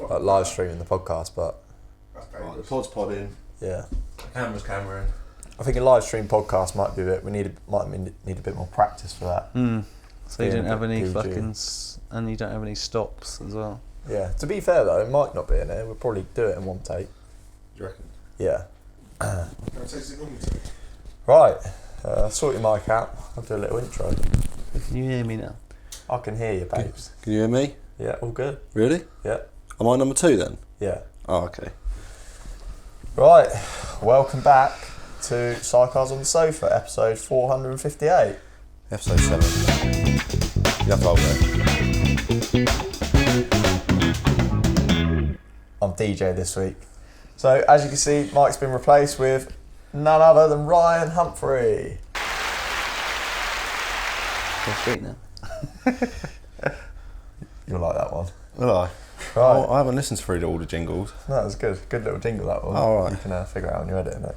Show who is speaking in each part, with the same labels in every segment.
Speaker 1: like live streaming the podcast, but
Speaker 2: The pod's podding.
Speaker 1: yeah,
Speaker 2: The camera's cameraing.
Speaker 1: I think a live stream podcast might be a bit. We need a bit more practice for that.
Speaker 3: So you don't have any
Speaker 1: PG.
Speaker 3: and you don't have any stops as well.
Speaker 1: Yeah. To be fair though, it might not be in it. We'll probably do it in one take.
Speaker 2: Do you reckon?
Speaker 1: Yeah.
Speaker 2: Can I taste it normally too?
Speaker 1: Right. Sort your mic out. I'll do a little intro.
Speaker 3: Can you hear me now?
Speaker 1: I can hear you, babes.
Speaker 4: Can you hear me?
Speaker 1: Yeah, all good.
Speaker 4: Really?
Speaker 1: Yeah.
Speaker 4: Am I number 2 then?
Speaker 1: Yeah.
Speaker 4: Oh, okay.
Speaker 1: Right. Welcome back to Sidecars on the Sofa, episode 458.
Speaker 4: Episode 7. You have to hold it.
Speaker 1: I'm DJ this week. So, as you can see, Mike's been replaced with none other than Ryan Humphrey.
Speaker 3: Go straight now.
Speaker 1: You'll like that one.
Speaker 4: Will I?
Speaker 1: Right.
Speaker 4: Oh, I haven't listened through all the jingles.
Speaker 1: No, that was good. Good little jingle, that one.
Speaker 4: Oh, right.
Speaker 1: You can figure out when you're editing it.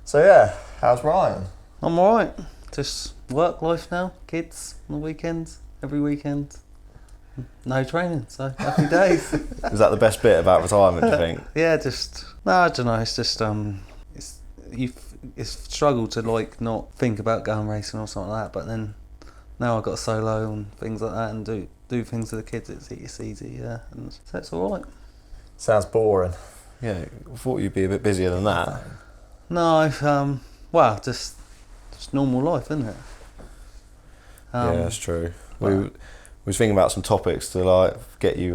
Speaker 1: So, yeah, how's Ryan?
Speaker 3: I'm alright. Just work life now. Kids on the weekends. Every weekend. No training, so happy days.
Speaker 4: Is that the best bit about retirement, do you think?
Speaker 3: Yeah, I don't know. It's just it's struggle to like not think about going racing or something like that. But then now I've got a solo and things like that, and do things with the kids. It's easy, yeah, and so it's all right.
Speaker 1: Sounds boring.
Speaker 4: Yeah, I thought you'd be a bit busier than that.
Speaker 3: No, well, just normal life, isn't it?
Speaker 4: Yeah, that's true. We was thinking about some topics to like get you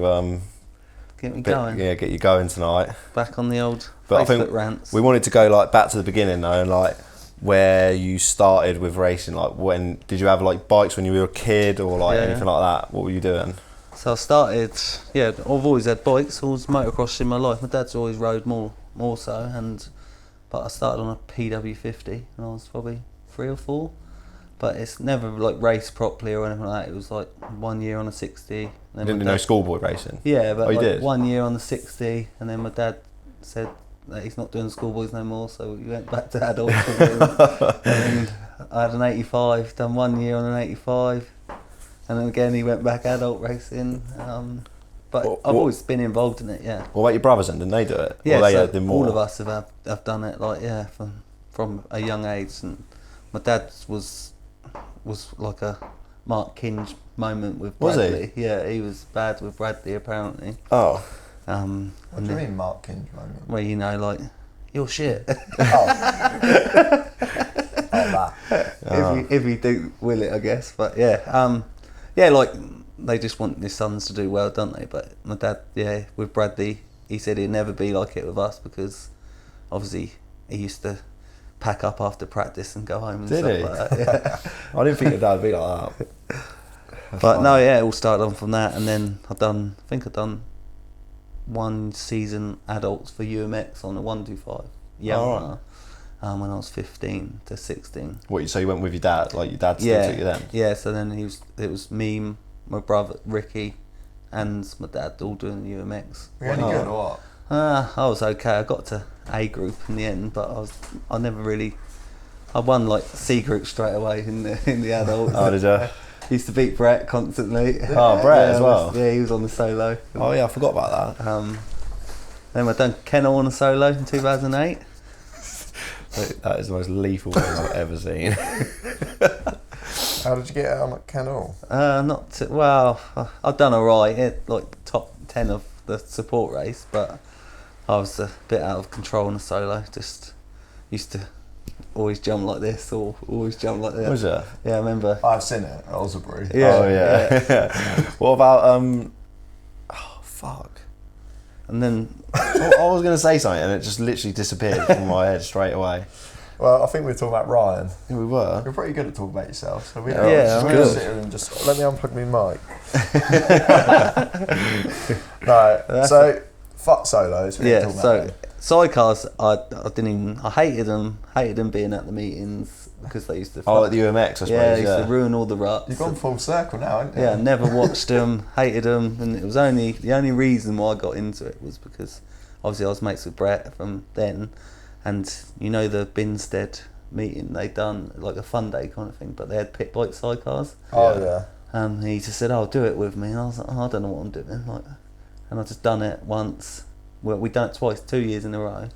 Speaker 3: Get me going.
Speaker 4: Yeah, get you going tonight.
Speaker 3: Back on the old
Speaker 4: But I
Speaker 3: Facebook
Speaker 4: think
Speaker 3: rants.
Speaker 4: we wanted to go like back to the beginning though, and like where you started with racing. Like, when did you have like bikes when you were a kid, or like anything like that? What were you doing?
Speaker 3: So I started, I've always had bikes, always motocross in my life. My dad's always rode more so, but I started on a PW50 when I was probably 3 or 4. But it's never like raced properly or anything like that. It was like 1 year on a 60.
Speaker 4: You didn't do no schoolboy racing?
Speaker 3: Yeah, but
Speaker 4: you
Speaker 3: like
Speaker 4: did?
Speaker 3: 1 year on the 60, and then my dad said that he's not doing schoolboys no more, so we went back to adults. And I had an 85, done 1 year on an 85, and then again he went back adult racing. But I've always been involved in it, yeah.
Speaker 4: What about your brothers then? Didn't they do it?
Speaker 3: Yeah,
Speaker 4: or they
Speaker 3: so
Speaker 4: did more?
Speaker 3: all of us have done it, like, yeah, from a young age. And my dad was like a Mark Kinge moment with Bradley.
Speaker 4: Was he?
Speaker 3: Yeah, he was bad with Bradley apparently.
Speaker 4: Oh.
Speaker 1: What do you mean, Mark Kinge moment?
Speaker 3: Well, you know, like, you're shit. If you do will it, I guess. But yeah, like, they just want their sons to do well, don't they? But my dad, with Bradley, he said he'd never be like it with us, because obviously he used to pack up after practice and go home and
Speaker 4: Did
Speaker 3: stuff
Speaker 4: he?
Speaker 3: like that. Yeah.
Speaker 4: I didn't think your dad would be like that.
Speaker 3: But no, it all started on from that, and then I've done 1 season adults for UMX on a 125 Yamaha, when I was 15 to 16.
Speaker 4: What, so you went with your dad? Like, your dad still took you then?
Speaker 3: Yeah, so then it was me, my brother Ricky, and my dad all doing the UMX.
Speaker 1: Were you any good or what?
Speaker 3: I was okay. I got to A group in the end, but I won like C group straight away in the adults.
Speaker 4: Oh, did you?
Speaker 3: Used to beat Brett constantly.
Speaker 4: Oh, Brett as well?
Speaker 3: Yeah, he was on the solo.
Speaker 4: Oh yeah, I forgot about that.
Speaker 3: Then I done Kennel on a solo in 2008.
Speaker 4: That is the most lethal thing I've ever seen.
Speaker 1: How did you get out on Canal?
Speaker 3: I've done alright, like top 10 of the support race, but I was a bit out of control on a solo. Just used to always jump like this or always jump like that.
Speaker 4: Was it?
Speaker 3: Yeah, I remember.
Speaker 1: I've seen it at Osbury.
Speaker 3: Yeah,
Speaker 4: oh yeah. What about fuck.
Speaker 3: And then
Speaker 4: I was going to say something and it just literally disappeared from my head straight away.
Speaker 1: Well, I think we were talking about Ryan.
Speaker 4: Yeah, we were.
Speaker 1: You're pretty good at talking about yourself. So
Speaker 3: I'm
Speaker 1: gonna
Speaker 3: good.
Speaker 1: sit here and just let me unplug my mic. No, so fuck solos.
Speaker 3: so sidecars, I hated them being at the meetings, because they used to
Speaker 4: at the UMX, I suppose.
Speaker 3: they used to ruin all the ruts.
Speaker 1: You've gone full circle now, haven't you?
Speaker 3: Yeah, never watched them, hated them, and it was the only reason why I got into it was because obviously I was mates with Brett from then, and you know the Binstead meeting they done, like a fun day kind of thing, but they had pit bike sidecars.
Speaker 1: Oh yeah.
Speaker 3: And he just said, "Oh, do it with me." And I was like, "Oh, I don't know what I'm doing." Like, and I just done it once. Well, we done it twice, 2 years in a row.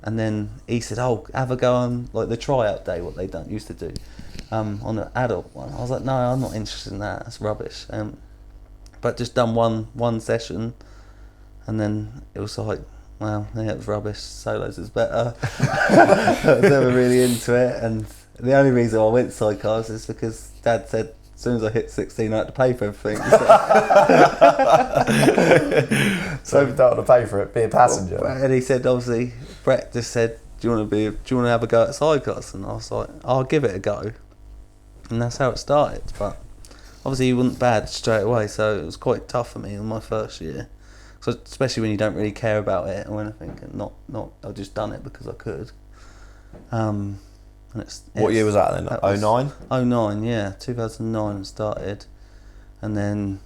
Speaker 3: And then he said, "Oh, have a go on like the tryout day, what they used to do, on an adult one." I was like, "No, I'm not interested in that. That's rubbish." But just done one session, and then it was like, well, yeah, it was rubbish. Solos is better. I was never really into it, and the only reason I went Sidecars is because Dad said as soon as I hit 16, I had to pay for everything.
Speaker 1: So if you don't want to pay for it, be a passenger.
Speaker 3: And he said, obviously, Brett just said, do you want to have a go at Sidecars? And I was like, I'll give it a go. And that's how it started. But obviously, he wasn't bad straight away, so it was quite tough for me in my first year. So especially when you don't really care about it or anything, and not I've just done it because I could. And
Speaker 4: What year was that then? 09?
Speaker 3: 09, yeah, 2009 started, and then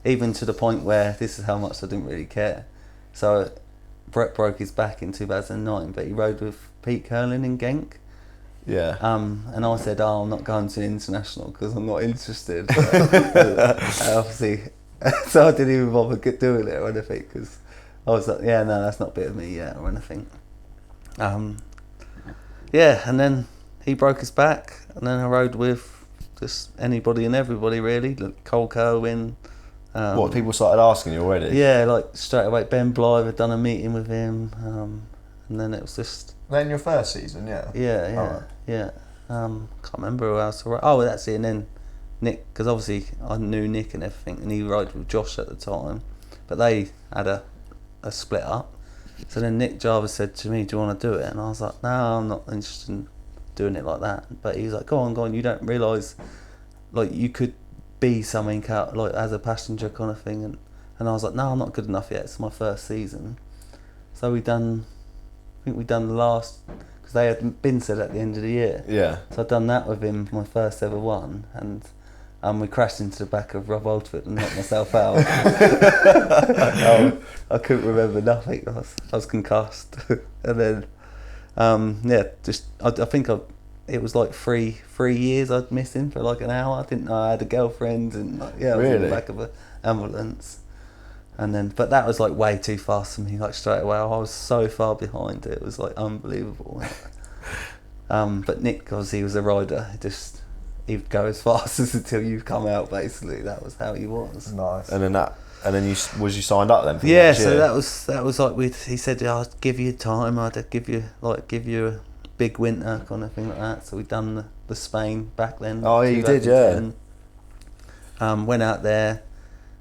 Speaker 3: even to the point where this is how much I didn't really care. So Brett broke his back in 2009, but he rode with Pete Curlin in Genk.
Speaker 4: Yeah.
Speaker 3: And I said, "Oh, I'm not going to the international because I'm not interested." Obviously, so I didn't even bother doing it or anything because I was like, "Yeah, no, that's not a bit of me yet or anything." Yeah, and then he broke his back, and then I rode with just anybody and everybody really, like Cole Kerwin.
Speaker 4: What, people started asking you already?
Speaker 3: Yeah, like straight away. Ben Blythe had done a meeting with him, and then it was just.
Speaker 1: Then your first season, yeah.
Speaker 3: Yeah. Can't remember who else. Oh, that's it. And then Nick, because obviously I knew Nick and everything, and he rode with Josh at the time, but they had a split up. So then Nick Jarvis said to me, "Do you want to do it?" And I was like, "No, I'm not interested in doing it like that." But he was like, go on, you don't realise like you could be something out like as a passenger kind of thing, and I was like, no, I'm not good enough yet, it's my first season. So I think we done the last, because they had been said at the end of the year,
Speaker 4: Yeah.
Speaker 3: so I'd done that with him, my first ever one, and we crashed into the back of Rob Oldford and knocked myself out. I couldn't remember nothing, I was concussed. And then I think it was like 3 years I'd missed him for like an hour. I didn't know I had a girlfriend, and I was in the back of an ambulance. And then, but that was like way too fast for me. Like straight away, I was so far behind. It was like unbelievable. But Nick, obviously, he was a rider. He'd go as fast as until you come out. Basically, that was how he was.
Speaker 1: Nice.
Speaker 4: And then you signed up then? For
Speaker 3: Yeah,
Speaker 4: next
Speaker 3: so
Speaker 4: year?
Speaker 3: that was like he said, I'd give you time. I'd give you a big winter kind of thing like that. So we'd done the Spain back then.
Speaker 4: Oh, you did, yeah.
Speaker 3: Went out there,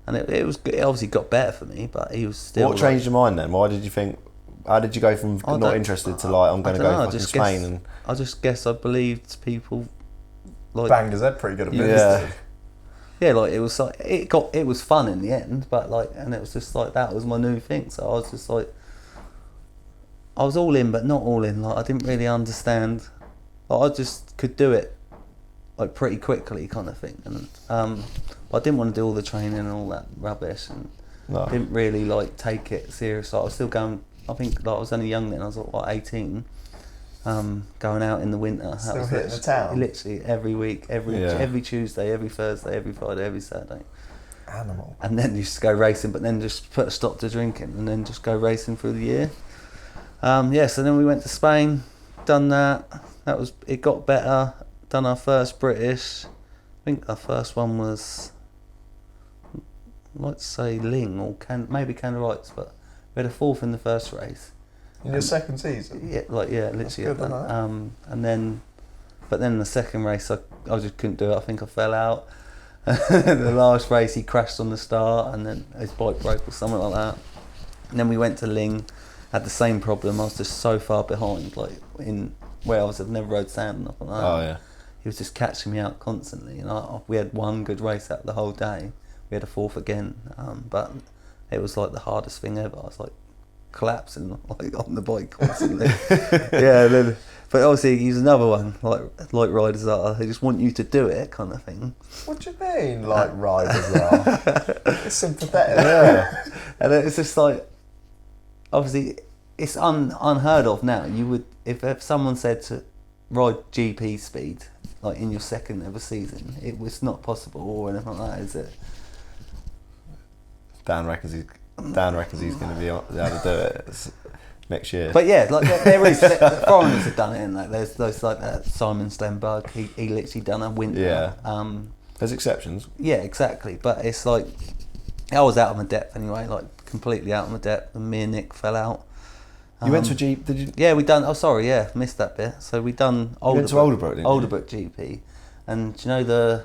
Speaker 3: and it was good. It obviously got better for me, but he was still.
Speaker 4: What changed your mind then? Why did you think? How did you go from not interested to like I'm going to go fucking Spain? And
Speaker 3: I just guess I believed people. Like
Speaker 1: Bangers, they're pretty good at business.
Speaker 4: Yeah.
Speaker 3: Yeah, like it was like it was fun in the end, but like, and it was just like that was my new thing. So I was just like, I was all in, but not all in. Like I didn't really understand. Like, I just could do it, like pretty quickly, kind of thing. And but I didn't want to do all the training and all that rubbish, and
Speaker 4: No.
Speaker 3: didn't really like take it serious. Like, I was still going. I think like I was only young then. I was like, what, 18. Going out in the winter.
Speaker 1: Still
Speaker 3: that was
Speaker 1: hitting the town.
Speaker 3: Literally every week, every Tuesday, every Thursday, every Friday, every Saturday.
Speaker 1: Animal.
Speaker 3: And then you just go racing, but then just put a stop to drinking, and then just go racing through the year. So then we went to Spain, done that. It got better. Done our first British. I think our first one was, let's say Ling or maybe Candlelights, but we had a fourth in the first race.
Speaker 1: In your second season?
Speaker 3: Yeah, literally.
Speaker 1: That's good, isn't it?
Speaker 3: But then the second race, I just couldn't do it. I think I fell out. The last race, he crashed on the start, and then his bike broke or something like that. And then we went to Ling, had the same problem. I was just so far behind, like in Wales. I'd never rode sand and nothing like that.
Speaker 4: Oh yeah.
Speaker 3: He was just catching me out constantly, and we had one good race out the whole day. We had a fourth again, but it was like the hardest thing ever. I was like collapsing like on the bike constantly. But obviously he's another one like riders are. They just want you to do it, kind of thing.
Speaker 1: What do you mean, like riders are? It's sympathetic.
Speaker 4: Yeah.
Speaker 3: And it's just like, obviously it's unheard of now. You would if someone said to ride GP speed like in your second ever season, it was not possible or anything like that, is it?
Speaker 4: Dan reckons he's going to be able to do it next year.
Speaker 3: But yeah, like there is foreigners have done it, and like there's those like Simon Stenberg. He literally done a winter.
Speaker 4: Yeah. There's exceptions.
Speaker 3: Yeah, exactly. But it's like I was out of my depth anyway, like completely out of my depth. And me and Nick fell out.
Speaker 4: You went to a Jeep, did you?
Speaker 3: Yeah, we done. Oh, sorry, yeah, missed that bit. So we done
Speaker 4: went to Alderbrook, didn't you?
Speaker 3: Alderbrook GP, and do you know the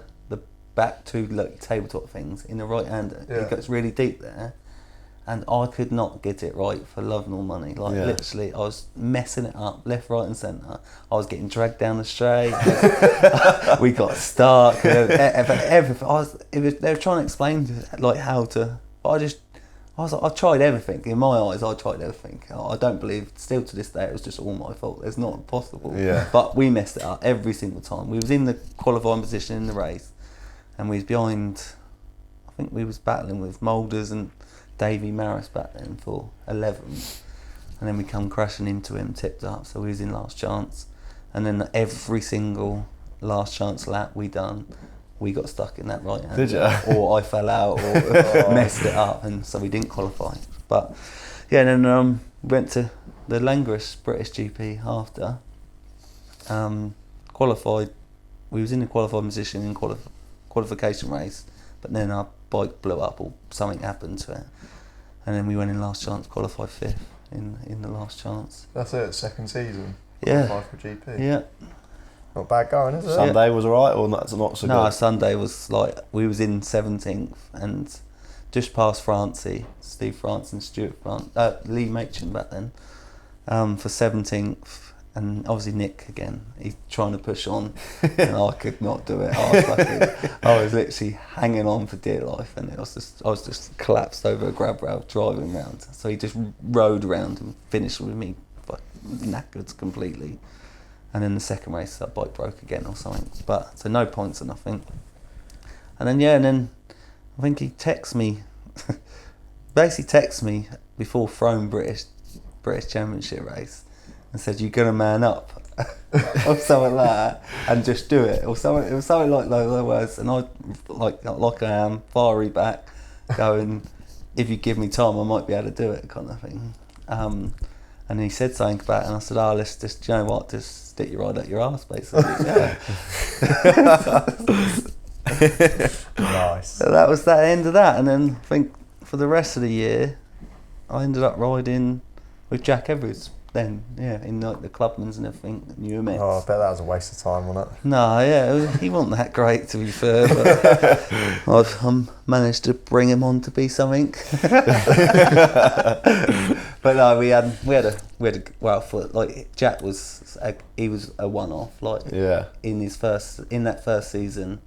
Speaker 3: back two like tabletop things in the right hand?
Speaker 1: Yeah.
Speaker 3: It goes really deep there, and I could not get it right for love nor money. Like literally, I was messing it up left, right, and centre. I was getting dragged down the straight. We got stuck. Everything. They were trying to explain like how to, but I was like, I tried everything. In my eyes, I tried everything. I don't believe, still to this day, it was just all my fault. It's not possible.
Speaker 4: Yeah.
Speaker 3: But we messed it up every single time. We was in the qualifying position in the race, and we was behind, I think we was battling with Moulders and Davey Maris back then for 11th. And then we come crashing into him, tipped up, so we was in last chance. And then every single last chance lap we done, we got stuck in that right hand.
Speaker 4: Did you?
Speaker 3: Or I fell out or messed it up, and so we didn't qualify. But yeah, and then we went to the Langris British GP after. Qualified. We was in the qualified position in qualification race, but then our bike blew up or something happened to it, and then we went in last chance, qualified 5th in the last chance.
Speaker 1: That's it. Second season.
Speaker 3: Yeah.
Speaker 1: Qualified for GP.
Speaker 3: Yeah.
Speaker 1: Not bad going, is it?
Speaker 4: Sunday was alright, or not so good?
Speaker 3: No, Sunday was like, we was in 17th and just past Francie, Steve France and Stuart France, Lee Machin back then, for 17th, and obviously Nick again, he's trying to push on, and I could not do it. I was literally hanging on for dear life, and I was just collapsed over a grab rail driving round. So he just rode around and finished with me, like knackered completely. And then the second race, that bike broke again or something. But so no points or nothing. And then I think he texts me, before Frome British Championship race, and said, "You're gonna man up," or something like that, and just do it, or something. It was something like those words, and I like I am fiery back, going, "If you give me time, I might be able to do it," kind of thing. And he said something about it, and I said, let's just, you know what, just stick your ride up your arse, basically. Yeah.
Speaker 1: Nice.
Speaker 3: So that was that end of that. And then I think for the rest of the year, I ended up riding with Jack Everett then, yeah, in like the Clubmans and everything, UMX.
Speaker 1: Oh, I bet that was a waste of time, wasn't it?
Speaker 3: No, yeah, he wasn't that great, to be fair, but I've managed to bring him on to be something. But no, we had a well, for like Jack he was a one-off, like in that first season,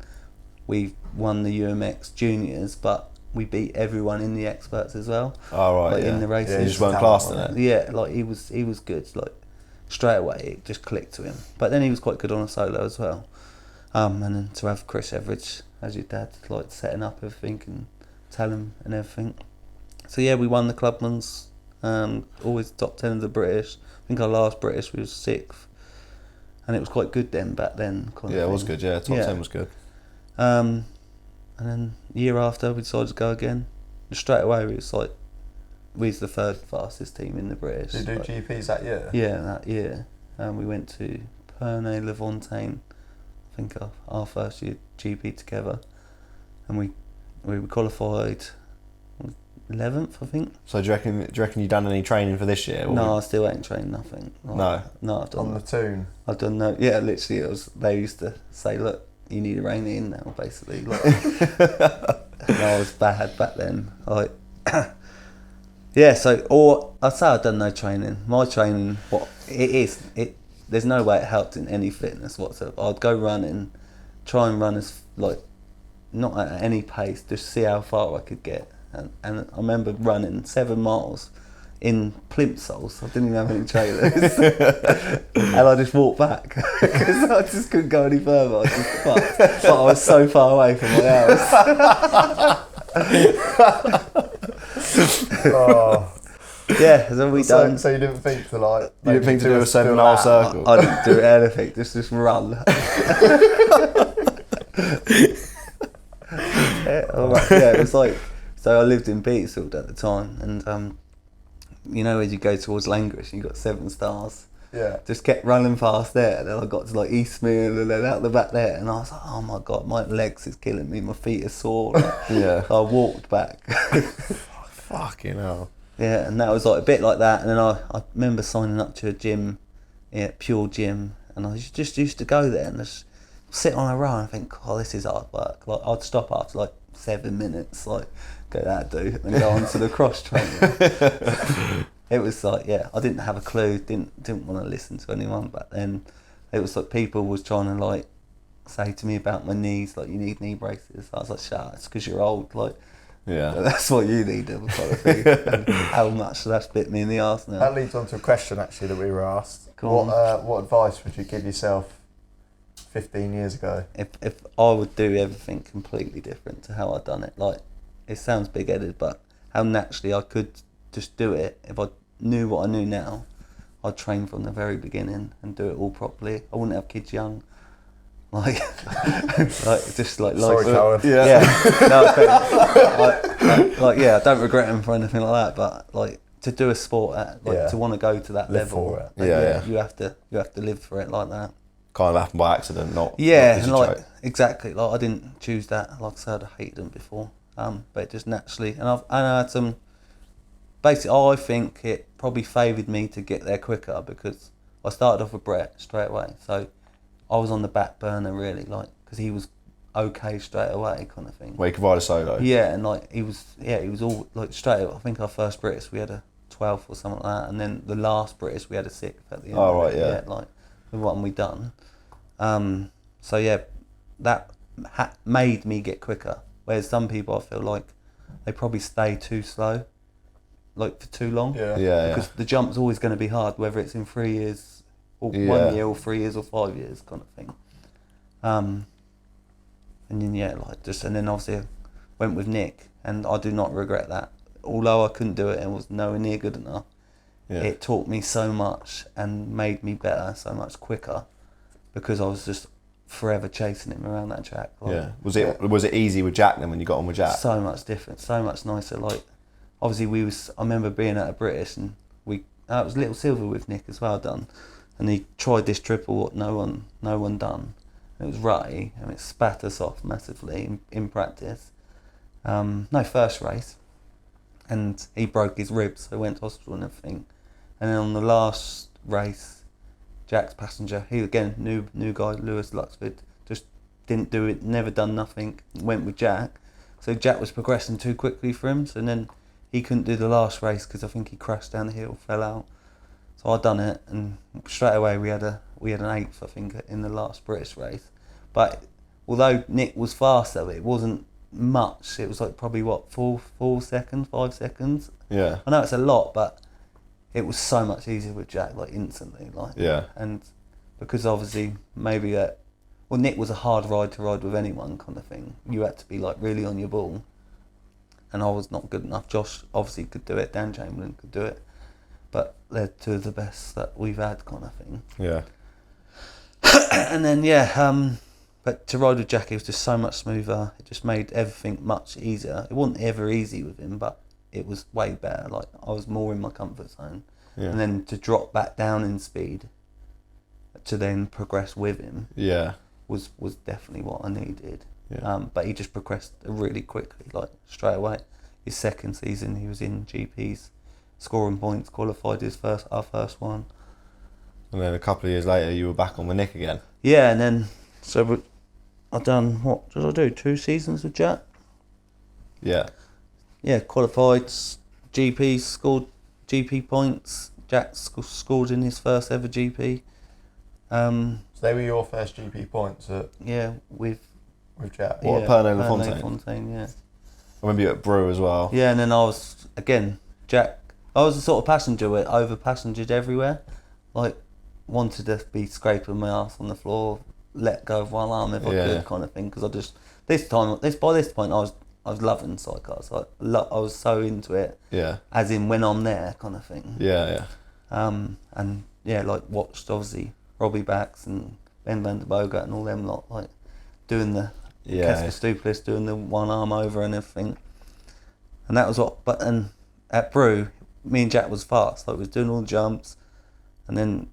Speaker 3: we won the UMX juniors, but we beat everyone in the experts as well.
Speaker 4: Oh right,
Speaker 3: like in the races.
Speaker 4: Yeah, you just weren't classed in it.
Speaker 3: Yeah, like he was good. Like straight away, it just clicked to him. But then he was quite good on a solo as well. And then to have Chris Everidge as your dad, like setting up everything and tell him and everything. So yeah, we won the Clubmans. Always top 10 of the British. I think our last British we was 6th, and it was quite good back then.
Speaker 4: Yeah, it was good. Yeah, top 10 was good.
Speaker 3: And then the year after, we decided to go again. And straight away, we was the 3rd fastest team in the British.
Speaker 1: Did you do GPs that year?
Speaker 3: Yeah, that year. We went to Pernay-le-Fontaine, I think our first year GP together, and we qualified 11th, I think.
Speaker 4: So do you reckon you done any training for this year?
Speaker 3: No, I still ain't trained nothing.
Speaker 4: No,
Speaker 3: I've done
Speaker 1: on the tune.
Speaker 3: I've done no. Yeah, literally, they used to say, "Look, you need to rein it in now," basically. Like, and I was bad back then. Like, yeah. So, or I'd say I've done no training. My training, there's no way it helped in any fitness whatsoever. I'd go running, try and run as not at any pace, just see how far I could get. And I remember running 7 miles in plimsolls. I didn't even have any trailers, and I just walked back because I just couldn't go any further. I was just fucked. But I was so far away from my house.
Speaker 1: Oh.
Speaker 3: Yeah, so we done.
Speaker 1: So you didn't think to like?
Speaker 4: You didn't think to do a 7-mile circle?
Speaker 3: I didn't do anything. Just run. Yeah, it was like So I lived in Petersfield at the time, and you know, as you go towards Langrish, you got 7 Stars.
Speaker 1: Yeah.
Speaker 3: Just kept running past there, and then I got to like Eastmead and then out the back there, and I was like, oh my god, my legs is killing me, my feet are sore. Like,
Speaker 4: Yeah.
Speaker 3: I walked back.
Speaker 4: Fucking hell.
Speaker 3: Yeah, and that was like a bit like that. And then I remember signing up to a gym, Pure Gym, and I just used to go there and just sit on a row and think, oh, this is hard work. Like I'd stop after like 7 minutes, like go that dude, and go on to the cross training. It was like, yeah, I didn't have a clue, didn't want to listen to anyone. But then it was like people was trying to like say to me about my knees, like you need knee braces. I was like, shut up, it's because you're old, like.
Speaker 4: Yeah.
Speaker 3: That's what you need, kind of thing. And how much that's bit me in the arse now.
Speaker 1: That leads on to a question actually that we were asked.
Speaker 3: Go on.
Speaker 1: What advice would you give yourself 15 years ago?
Speaker 3: If I would do everything completely different to how I'd done it, like it sounds big-headed, but how naturally I could just do it. If I knew what I knew now, I'd train from the very beginning and do it all properly. I wouldn't have kids young. Like, just like
Speaker 1: Sorry,
Speaker 3: life.
Speaker 1: Cohen.
Speaker 3: Yeah. No, yeah, I don't regret them for anything like that. But like to do a sport, to want to go to that
Speaker 1: Live
Speaker 3: level,
Speaker 1: for it.
Speaker 3: like, you have to live for it like that.
Speaker 4: Kind of happened by accident, not.
Speaker 3: Yeah,
Speaker 4: not
Speaker 3: and like exactly, like I didn't choose that. Like I said, I hated them before, but it just naturally, and I had some. Basically, I think it probably favoured me to get there quicker because I started off with Brett straight away, so I was on the back burner really, like because he was okay straight away, kind of thing.
Speaker 4: Where you could ride a solo.
Speaker 3: Yeah, and like he was all like straight away. I think our first British we had a 12th or something like that, and then the last British we had a 6th at the end.
Speaker 4: Oh right, yeah.
Speaker 3: Like the one we done. So yeah, that made me get quicker. Whereas some people, I feel like they probably stay too slow, like for too long.
Speaker 1: Yeah.
Speaker 3: Because the jump's always going to be hard, whether it's in 3 years, or 1 year, or 3 years, or 5 years, kind of thing. And then and then obviously I went with Nick, and I do not regret that. Although I couldn't do it and was nowhere near good enough, it taught me so much and made me better, so much quicker, because I was just forever chasing him around that track. Like,
Speaker 4: Yeah. Was it easy with Jack then when you got on with Jack?
Speaker 3: so much different, so much nicer. Like obviously I remember being at a British, and it was Little Silver with Nick as well done, and he tried this triple what no one done. It was rutty and it spat us off massively in practice. First race, and he broke his ribs, so went to hospital and everything. And then on the last race, Jack's passenger, he again new guy, Lewis Luxford, just didn't do it, never done nothing, went with Jack. So Jack was progressing too quickly for him, so then he couldn't do the last race because I think he crashed down the hill, fell out. So I done it, and straight away we had an 8th, I think, in the last British race. But although Nick was faster, it wasn't much. It was like probably 4 seconds, 5 seconds.
Speaker 4: Yeah.
Speaker 3: I know it's a lot, but it was so much easier with Jack, like instantly, like.
Speaker 4: Yeah.
Speaker 3: And because obviously maybe Nick was a hard ride to ride with anyone, kind of thing. You had to be like really on your ball, and I was not good enough. Josh obviously could do it. Dan Chamberlain could do it, but they're two of the best that we've had, kind of thing.
Speaker 4: Yeah.
Speaker 3: And then but to ride with Jack, it was just so much smoother. It just made everything much easier. It wasn't ever easy with him, but it was way better. Like I was more in my comfort zone.
Speaker 4: Yeah.
Speaker 3: And then to drop back down in speed, to then progress with him, was definitely what I needed.
Speaker 4: Yeah.
Speaker 3: But he just progressed really quickly, like straight away. His second season, he was in GPs, scoring points, qualified our first one.
Speaker 4: And then a couple of years later, you were back on with Nick again.
Speaker 3: Yeah, and then I've done, what did I do? 2 seasons with Jack.
Speaker 4: Yeah.
Speaker 3: Yeah, qualified, GP, scored GP points. Jack scored in his first ever GP.
Speaker 1: So they were your first GP points
Speaker 3: with
Speaker 1: Jack.
Speaker 4: What, Pernod La
Speaker 3: Fontaine, yeah.
Speaker 4: I remember you at Brew as well.
Speaker 3: Yeah, and then I was, again, Jack, I was the sort of passenger where over passengered everywhere. Like, wanted to be scraping my ass on the floor, let go of one arm if I could, kind of thing. Because I just, by this point, I was loving Sidecars. I was so into it.
Speaker 4: Yeah.
Speaker 3: As in when I'm there, kind of thing.
Speaker 4: Yeah,
Speaker 3: And yeah, like watched obviously Robbie Bax and Ben van der Bogart and all them lot, like doing the Casper Stuplis, doing the one arm over and everything. And that was what. But and at Prix, me and Jack was fast. Like, we was doing all the jumps, and then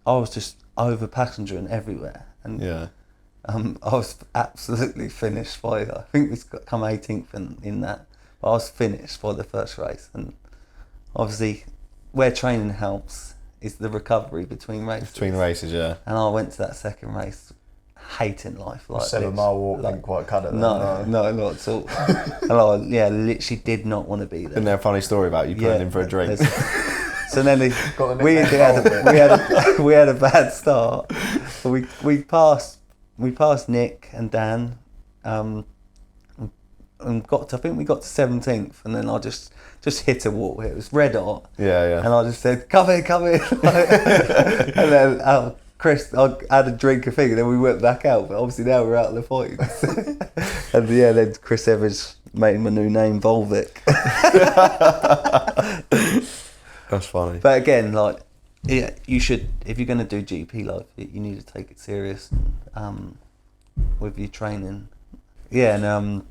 Speaker 3: I was just over passengering everywhere. And I was absolutely finished by. I think we come 18th in that, but I was finished by the first race. And obviously, where training helps is the recovery between races.
Speaker 4: Between races, yeah.
Speaker 3: And I went to that second race hating life. Like,
Speaker 1: 7 mile walk didn't quite cut it.
Speaker 3: No, not at all. And I literally did not want to be there.
Speaker 4: Isn't there a funny story about you putting in for a drink?
Speaker 3: So then we had a bad start. So we passed Nick and Dan, and I think we got to 17th, and then I just hit a wall. It was red hot.
Speaker 4: Yeah.
Speaker 3: And I just said, come in. And then Chris, I had a drink of thing, and then we went back out. But obviously now we're out of the points. And then Chris Evans made my new name Volvic.
Speaker 4: That's funny.
Speaker 3: But again, you should, if you're going to do GP life, you need to take it serious with your training. Yeah, and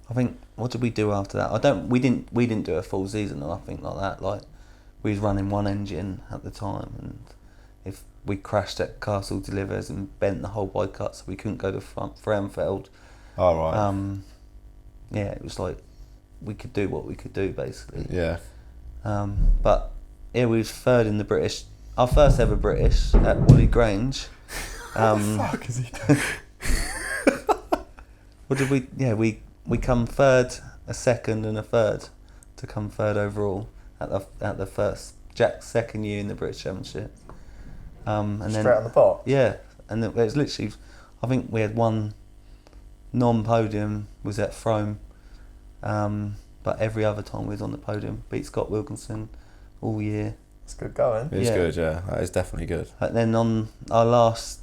Speaker 3: I think, what did we do after that? We didn't do a full season or nothing like that. Like, we was running one engine at the time, and if we crashed at Castle Delivers and bent the whole bike up, so we couldn't go to Framfeld.
Speaker 4: Oh, right.
Speaker 3: It was like we could do what we could do, basically.
Speaker 4: Yeah.
Speaker 3: But we was third in the British. Our first ever British at Woolly Grange.
Speaker 1: What the fuck is he doing?
Speaker 3: What did we? Yeah, we come third, a second, and a third to come third overall at the first Jack's second year in the British Championship. And
Speaker 1: Straight
Speaker 3: then
Speaker 1: on the pot.
Speaker 3: yeah, and it was literally, I think we had one non-podium was at Frome, but every other time we was on the podium. Beat Scott Wilkinson all year.
Speaker 1: It's good going.
Speaker 4: It's good, yeah. That is definitely good.
Speaker 3: And then on our last,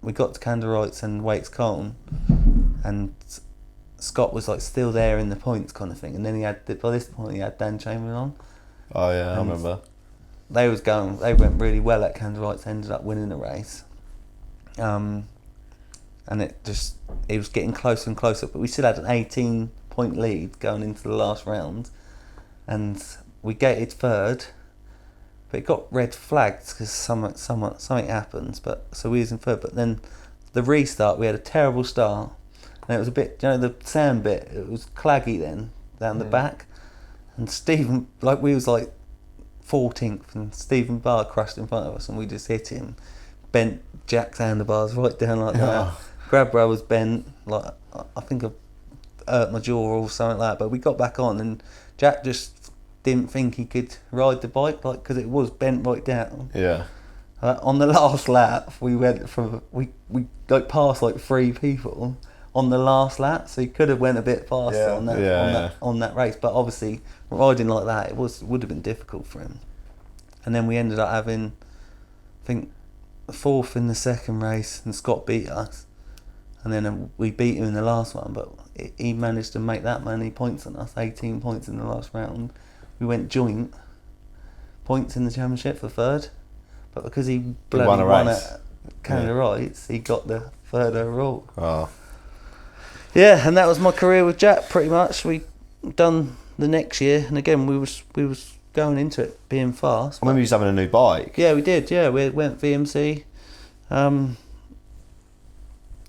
Speaker 3: we got to Candorites and Wakes Carlton, and Scott was like still there in the points kind of thing. And then by this point he had Dan Chamberlain on.
Speaker 4: Oh yeah, I remember.
Speaker 3: They went really well at Candorites, ended up winning the race. And it was getting closer and closer, but we still had an 18-point lead going into the last round, and we gated third, but it got red flagged because something happened. But so we was in third, but then the restart, we had a terrible start, and it was a bit, the sand bit, it was claggy then down the back, and Stephen, we was 14th, and Stephen Barr crashed in front of us, and we just hit him, bent Jack's handlebars right down like that. Grab rail was bent, I think I hurt my jaw or something like that. But we got back on, and Jack just didn't think he could ride the bike, because it was bent right down.
Speaker 4: Yeah.
Speaker 3: On the last lap, we went from we passed 3 people on the last lap, so he could have went a bit faster on that race. But obviously, riding like that, it would have been difficult for him. And then we ended up having, I think, 4th in the second race, and Scott beat us. And then we beat him in the last one, but he managed to make that many points on us, 18 points in the last round. We went joint points in the championship for third, but because he bloody won at Candorites, he got the third overall.
Speaker 4: Oh.
Speaker 3: Yeah, and that was my career with Jack pretty much. We done the next year, and again we was going into it being fast.
Speaker 4: I remember you having a new bike.
Speaker 3: Yeah, we did. Yeah, we went VMC.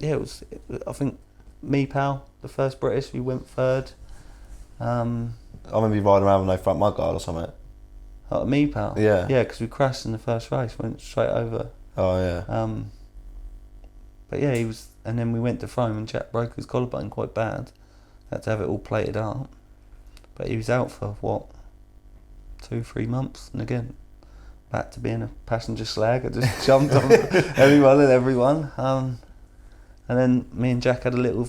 Speaker 3: It was, I think, me pal, the first British, we went third.
Speaker 4: I remember you riding around with no front mudguard or something.
Speaker 3: Me pal?
Speaker 4: Yeah.
Speaker 3: Yeah, because we crashed in the first race, went straight over.
Speaker 4: Oh yeah.
Speaker 3: But yeah, he was, and then we went to Frome, and Jack broke his collarbone quite bad. Had to have it all plated up. But he was out for 2-3 months, and again, back to being a passenger slag. I just jumped on everyone. And then me and Jack had a little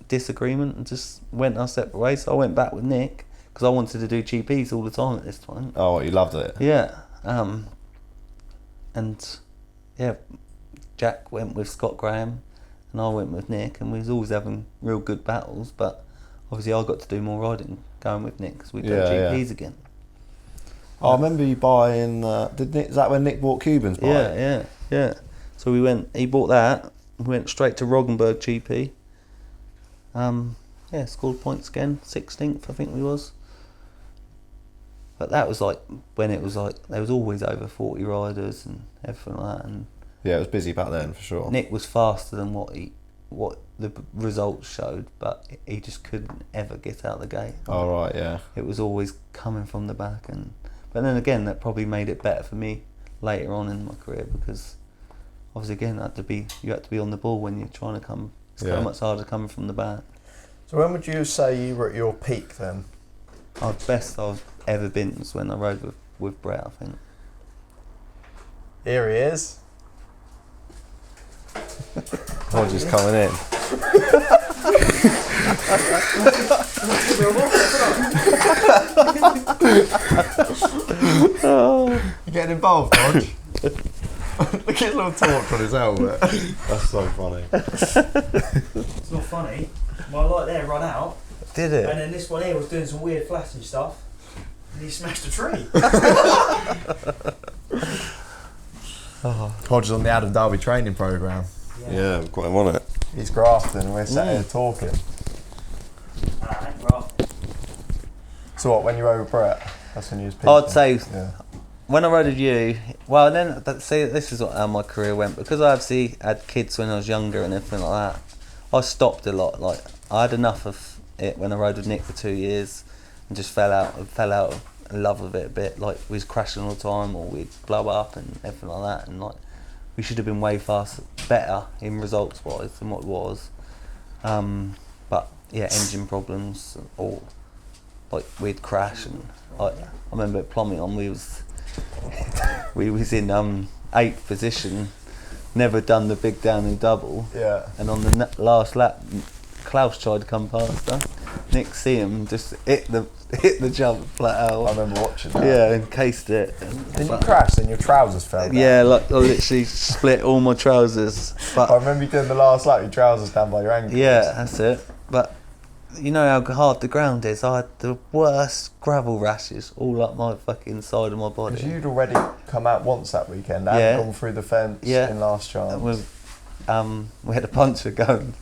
Speaker 3: disagreement and just went our separate ways. So I went back with Nick because I wanted to do GPs all the time at this point.
Speaker 4: Oh, you loved it?
Speaker 3: Yeah. And yeah, Jack went with Scott Graham and I went with Nick, and we was always having real good battles, but obviously I got to do more riding going with Nick because we'd done GPs again.
Speaker 4: I remember you buying, is that when Nick bought Cuban's bike?
Speaker 3: Yeah. So he bought that. We went straight to Roggenburg GP. scored points again. 16th, I think we was. But that was like when it was like there was always over 40 riders and everything like that. And
Speaker 4: Yeah, it was busy back then for sure.
Speaker 3: Nick was faster than what the results showed, but he just couldn't ever get out the gate.
Speaker 4: Oh right, yeah.
Speaker 3: It was always coming from the back, but then again that probably made it better for me later on in my career, because obviously again you had to be on the ball when you're trying to come. It's so much harder coming from the back.
Speaker 1: So when would you say you were at your peak then?
Speaker 3: The best I've ever been was when I rode with Brett, I think.
Speaker 1: Here he is.
Speaker 4: Hodges coming in.
Speaker 1: You getting involved, Hodge? Look at his little torch on his helmet.
Speaker 4: That's so funny.
Speaker 5: It's not funny. My light there run out,
Speaker 1: Did it?
Speaker 5: and then this one here was doing some weird flashing stuff, and he smashed a tree.
Speaker 1: Hodge is on the Adam Derby training programme.
Speaker 4: Yeah, I've got him on it.
Speaker 1: He's grafting and we're sat here talking.
Speaker 5: Right.
Speaker 1: So what, when you were over Brett, that's when you was peaking?
Speaker 3: I'd say
Speaker 1: Yeah.
Speaker 3: when I rode with you, well, then see, this is how my career went, because I obviously had kids when I was younger and everything like that. I stopped a lot. Like I had enough of it when I rode with Nick for 2 years, and just fell out of love with it a bit. Like we was crashing all the time, or we'd blow up and everything like that. And like we should have been way better in results wise than what it was. But yeah, engine problems, or like we'd crash, and I remember at Plumbing we was in 8th position, never done the big downhill double.
Speaker 1: Yeah.
Speaker 3: And on the last lap, Klaus tried to come past her. Nick see him just hit the jump flat out.
Speaker 1: I remember watching that.
Speaker 3: Yeah, encased it.
Speaker 1: Didn't you crash and your trousers fell down?
Speaker 3: Yeah, like I literally split all my trousers.
Speaker 1: I
Speaker 3: But
Speaker 1: remember you doing the last lap, your trousers down by your ankles.
Speaker 3: yeah, that's it. But you know how hard the ground is. I had the worst gravel rashes all up my fucking side of my body.
Speaker 1: Because you'd already come out once that weekend and
Speaker 3: Yeah.
Speaker 1: gone through the fence
Speaker 3: Yeah.
Speaker 1: in last chance.
Speaker 3: We had a puncher going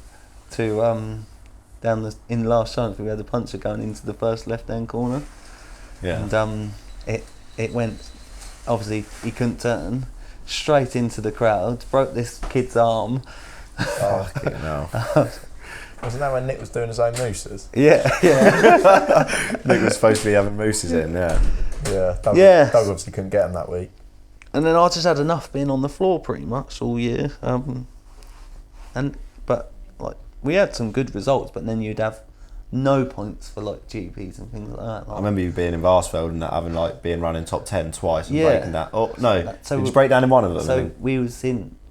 Speaker 3: to in last chance. We had a puncher going into the first left-hand corner.
Speaker 4: Yeah.
Speaker 3: And it went, obviously he couldn't turn, straight into the crowd, broke this kid's arm.
Speaker 4: Fucking hell.
Speaker 1: Wasn't that when Nick was doing his own mooses?
Speaker 3: Yeah.
Speaker 4: Nick was supposed to be having mooses in, yeah.
Speaker 1: Yeah. Doug obviously couldn't get him that week.
Speaker 3: And then I just had enough being on the floor pretty much all year. But like we had some good results, but then you'd have no points for like GPs and things like that. Like,
Speaker 4: I remember you being in Varsfeld and that, having like being running top 10 twice and
Speaker 3: Yeah.
Speaker 4: breaking that. Oh no,
Speaker 3: So
Speaker 4: did you break down in one of them?
Speaker 3: So we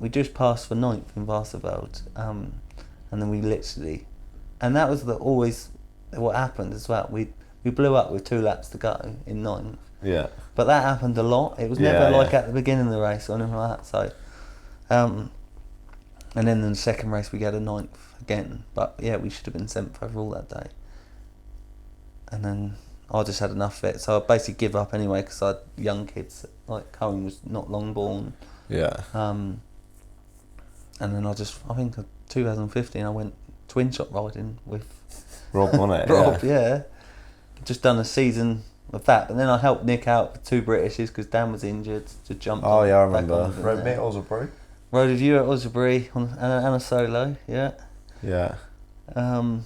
Speaker 3: just passed for 9th in Varsfeld, and then we literally, and that was always what happened as well. We blew up with 2 laps to go in 9th.
Speaker 4: Yeah.
Speaker 3: But that happened a lot. It was
Speaker 4: Yeah,
Speaker 3: never like
Speaker 4: yeah.
Speaker 3: at the beginning of the race or anything like that. So, and then in the second race we got a 9th again. But yeah, we should have been 7th overall that day. And then I just had enough of it. So I basically give up anyway, because I had young kids. Like Cohen was not long born.
Speaker 4: Yeah.
Speaker 3: And then I think in 2015 I went twin shot riding with
Speaker 4: Rob on it.
Speaker 3: Rob, yeah. Just done a season of that, but then I helped Nick out with 2 Britishes because Dan was injured. Just jumped.
Speaker 4: Oh, yeah, I
Speaker 3: back
Speaker 4: remember.
Speaker 3: on with him
Speaker 1: Rode
Speaker 3: there.
Speaker 1: me at Oswestry.
Speaker 3: Rode with you at Oswestry and a solo, yeah.
Speaker 4: Yeah.
Speaker 3: And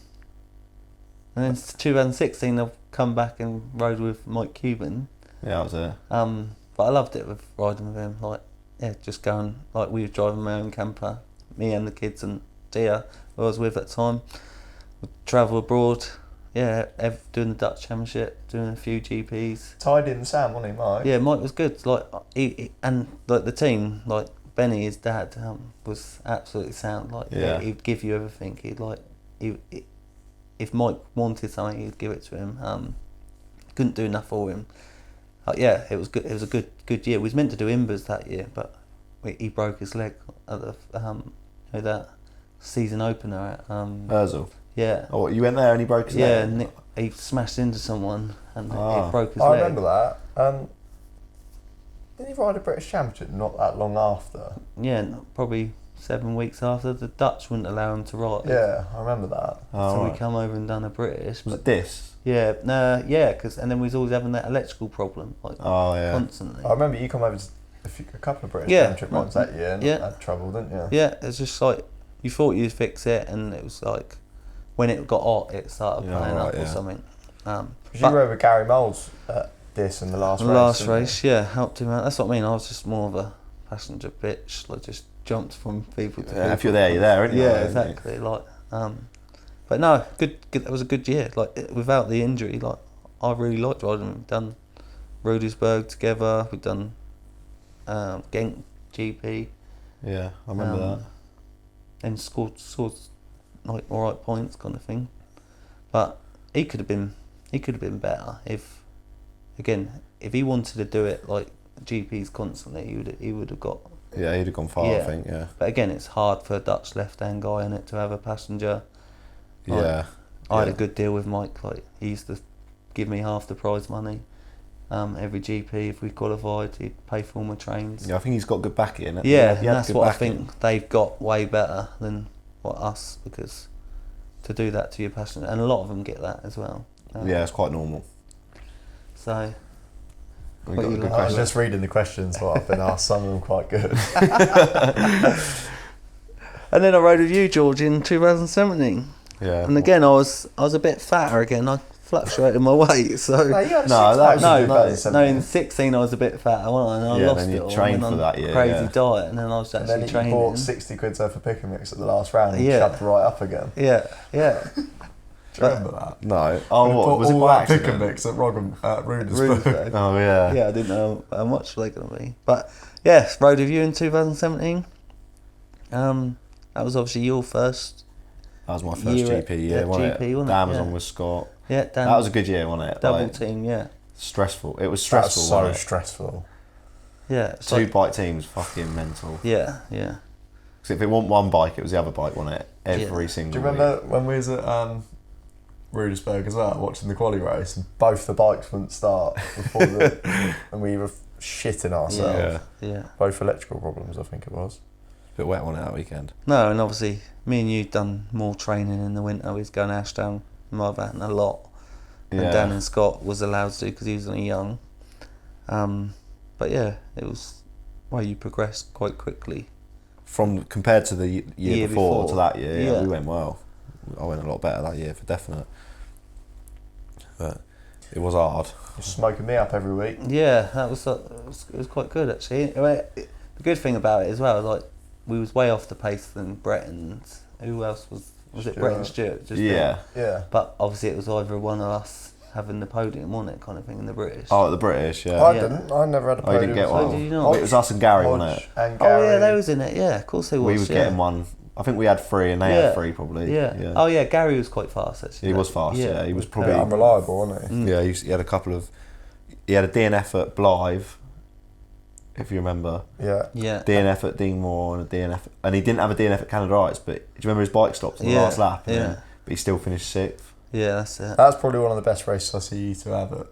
Speaker 3: then 2016 I've come back and rode with Mike Cuban.
Speaker 4: Yeah, I was there.
Speaker 3: But I loved it with riding with him. Like, yeah, just going, like we were driving my own camper, me and the kids and Dia, who I was with at the time. We'd travel abroad, yeah, doing the Dutch Championship, doing a few GPs.
Speaker 1: Tied in Sam, wasn't he, Mike?
Speaker 3: Yeah, Mike was good. Like he and like the team, like Benny, his dad, was absolutely sound. Like
Speaker 4: Yeah.
Speaker 3: he'd give you everything. If Mike wanted something, he'd give it to him. Couldn't do enough for him. Yeah, it was good. It was a good year. We was meant to do Imbers that year, but he broke his leg at the that season opener at
Speaker 4: Herzl.
Speaker 3: yeah.
Speaker 4: Oh, what, you went there and he broke his
Speaker 3: Yeah,
Speaker 4: leg?
Speaker 3: Nick, he smashed into someone and
Speaker 4: Ah.
Speaker 3: he broke his
Speaker 1: I
Speaker 3: leg.
Speaker 1: remember that. Didn't he ride a British Championship not that long after?
Speaker 3: Yeah, probably 7 weeks after, the Dutch wouldn't allow him to ride.
Speaker 1: Yeah, I remember that.
Speaker 4: Oh,
Speaker 3: So
Speaker 4: right.
Speaker 3: we come over and done a British.
Speaker 4: Was it this?
Speaker 3: Yeah, no, yeah, and then we was always having that electrical problem, like
Speaker 4: Oh, yeah.
Speaker 3: constantly.
Speaker 1: I remember you come over to a couple of British
Speaker 3: Yeah.
Speaker 1: Championship rounds that year and
Speaker 3: Yeah.
Speaker 1: had trouble, didn't you?
Speaker 3: Yeah, it's just like you thought you'd fix it, and it was like when it got hot, it started
Speaker 4: Yeah,
Speaker 3: playing
Speaker 4: right,
Speaker 3: up or
Speaker 4: yeah.
Speaker 3: something.
Speaker 1: Because you were with Gary Moulds at this in the last race.
Speaker 3: Last
Speaker 1: didn't you?
Speaker 3: race, yeah, helped him out. That's what I mean. I was just more of a passenger bitch, like just jumped from people to people.
Speaker 4: If you're there, you're there, aren't you?
Speaker 3: Yeah, exactly. Like, but no, good. That was a good year. Like without the injury, like I really liked riding. We've done Rudelsburg together. We've done Genk GP.
Speaker 4: Yeah, I remember that.
Speaker 3: And scored like all right points, kind of thing. But he could have been better if he wanted to do it like GPs constantly. He would have got.
Speaker 4: Yeah, he'd have gone far, I
Speaker 3: Yeah.
Speaker 4: think, yeah.
Speaker 3: But again, it's hard for a Dutch left-hand guy in it to have a passenger. Like,
Speaker 4: Yeah.
Speaker 3: I had a
Speaker 4: Yeah.
Speaker 3: good deal with Mike. Like he used to give me half the prize money. Every GP, if we qualified, he'd pay for all my trains.
Speaker 4: Yeah, I think he's got good backing.
Speaker 3: Yeah,
Speaker 4: He
Speaker 3: and
Speaker 4: had
Speaker 3: that's
Speaker 4: good
Speaker 3: what I
Speaker 4: backing.
Speaker 3: think they've got way better than what us, because to do that to your passenger, and a lot of them get that as well.
Speaker 4: Yeah, it's quite normal.
Speaker 3: So
Speaker 4: We
Speaker 3: What
Speaker 4: got
Speaker 3: you
Speaker 4: a good
Speaker 3: like?
Speaker 1: I was
Speaker 4: question.
Speaker 1: just reading the questions what I've been asked, some of them quite good.
Speaker 3: and then I rode with you, George, in 2017.
Speaker 4: Yeah.
Speaker 3: And again, I was a bit fatter again. I fluctuated my weight, so
Speaker 1: No, you had
Speaker 4: No,
Speaker 1: six
Speaker 4: that-
Speaker 1: packs in
Speaker 3: no,
Speaker 1: 2017.
Speaker 3: in 16 I was a bit fatter, wasn't I? And I
Speaker 4: Yeah,
Speaker 3: lost
Speaker 4: then you
Speaker 3: it all.
Speaker 4: trained
Speaker 3: Went
Speaker 4: for
Speaker 3: on
Speaker 4: that year,
Speaker 3: crazy
Speaker 4: yeah.
Speaker 3: diet, and then I was
Speaker 1: And
Speaker 3: actually
Speaker 1: then you
Speaker 3: training.
Speaker 1: bought 60 quid's worth of pick and mix at the last round and
Speaker 3: Yeah.
Speaker 1: shoved right up again.
Speaker 3: Yeah.
Speaker 1: Do you remember that?
Speaker 4: No. Oh,
Speaker 1: We
Speaker 4: what?
Speaker 1: bought
Speaker 4: Was it
Speaker 1: all
Speaker 4: by
Speaker 1: that pick and
Speaker 4: accident?
Speaker 1: mix at Rudelsburg.
Speaker 3: Rudelsburg.
Speaker 4: Oh, yeah.
Speaker 3: Yeah, I didn't know how much they're going to be. But yes, rode with you in 2017. That was obviously your first.
Speaker 4: That was my first
Speaker 3: Year at-
Speaker 4: GP year,
Speaker 3: at
Speaker 4: wasn't
Speaker 3: GP,
Speaker 4: it?
Speaker 3: wasn't
Speaker 4: The
Speaker 3: it?
Speaker 4: Amazon
Speaker 3: Yeah.
Speaker 4: with Scott.
Speaker 3: Yeah, Dan,
Speaker 4: That was a good year, wasn't it?
Speaker 3: double
Speaker 4: Like,
Speaker 3: team, yeah.
Speaker 4: stressful. It was
Speaker 1: That was
Speaker 4: stressful,
Speaker 1: so
Speaker 4: wasn't it?
Speaker 1: stressful.
Speaker 3: Yeah. It's
Speaker 4: Two
Speaker 3: like-
Speaker 4: bike teams, fucking mental.
Speaker 3: yeah.
Speaker 4: Because if it wasn't one bike, it was the other bike, wasn't it? Every
Speaker 3: Yeah.
Speaker 4: single
Speaker 1: Do you remember when we was at Rudelsburg as well, watching the quali race, and both the bikes wouldn't start before and we were shitting ourselves.
Speaker 4: Yeah.
Speaker 3: Yeah.
Speaker 1: Both electrical problems, I think it was.
Speaker 4: Bit wet on it that weekend.
Speaker 3: No, and obviously, me and you done more training in the winter. We was going to Ashdown, Marvan a lot. And
Speaker 4: Yeah.
Speaker 3: Dan and Scott was allowed to because he was only young. But yeah, it was you progressed quite quickly.
Speaker 4: From compared to the year
Speaker 3: Year
Speaker 4: before,
Speaker 3: before.
Speaker 4: to that year, yeah,
Speaker 3: Yeah.
Speaker 4: we went well. I went a lot better that year for definite. But it was hard.
Speaker 1: You're smoking me up every week.
Speaker 3: Yeah, that was it was quite good actually. The good thing about it as well, like we was way off the pace than Brett and who else was it? Brett and Stuart? Just
Speaker 4: Yeah.
Speaker 1: Yeah.
Speaker 3: But obviously it was either one of us having the podium, wasn't it, kind of thing, in the British.
Speaker 4: Oh, the British, yeah.
Speaker 1: I
Speaker 3: Yeah.
Speaker 1: didn't. I never had a
Speaker 4: Oh, you
Speaker 1: podium.
Speaker 4: didn't get
Speaker 3: Oh,
Speaker 4: one.
Speaker 3: did you not?
Speaker 4: It was us and Gary, wasn't
Speaker 1: Hodge
Speaker 4: it?
Speaker 1: and
Speaker 3: Oh
Speaker 1: Gary.
Speaker 3: yeah, they was in it. Yeah, of course they was.
Speaker 4: We was
Speaker 3: yeah.
Speaker 4: getting one. I think we had three and they
Speaker 3: Yeah.
Speaker 4: had three probably.
Speaker 3: Yeah. Oh yeah, Gary was quite fast actually.
Speaker 4: He was fast, yeah. He was probably-
Speaker 1: Yeah, unreliable, wasn't he?
Speaker 3: Mm.
Speaker 4: Yeah, he had a couple of. He had a DNF at Blythe, if you remember.
Speaker 1: Yeah.
Speaker 3: Yeah.
Speaker 4: DNF at Dingmore and a DNF, and he didn't have a DNF at Canada Heights. But do you remember his bike stopped on the
Speaker 3: Yeah,
Speaker 4: last lap? And
Speaker 3: yeah.
Speaker 4: then- but he still finished sixth.
Speaker 3: Yeah, that's it.
Speaker 1: That's probably one of the best races I see you to have at.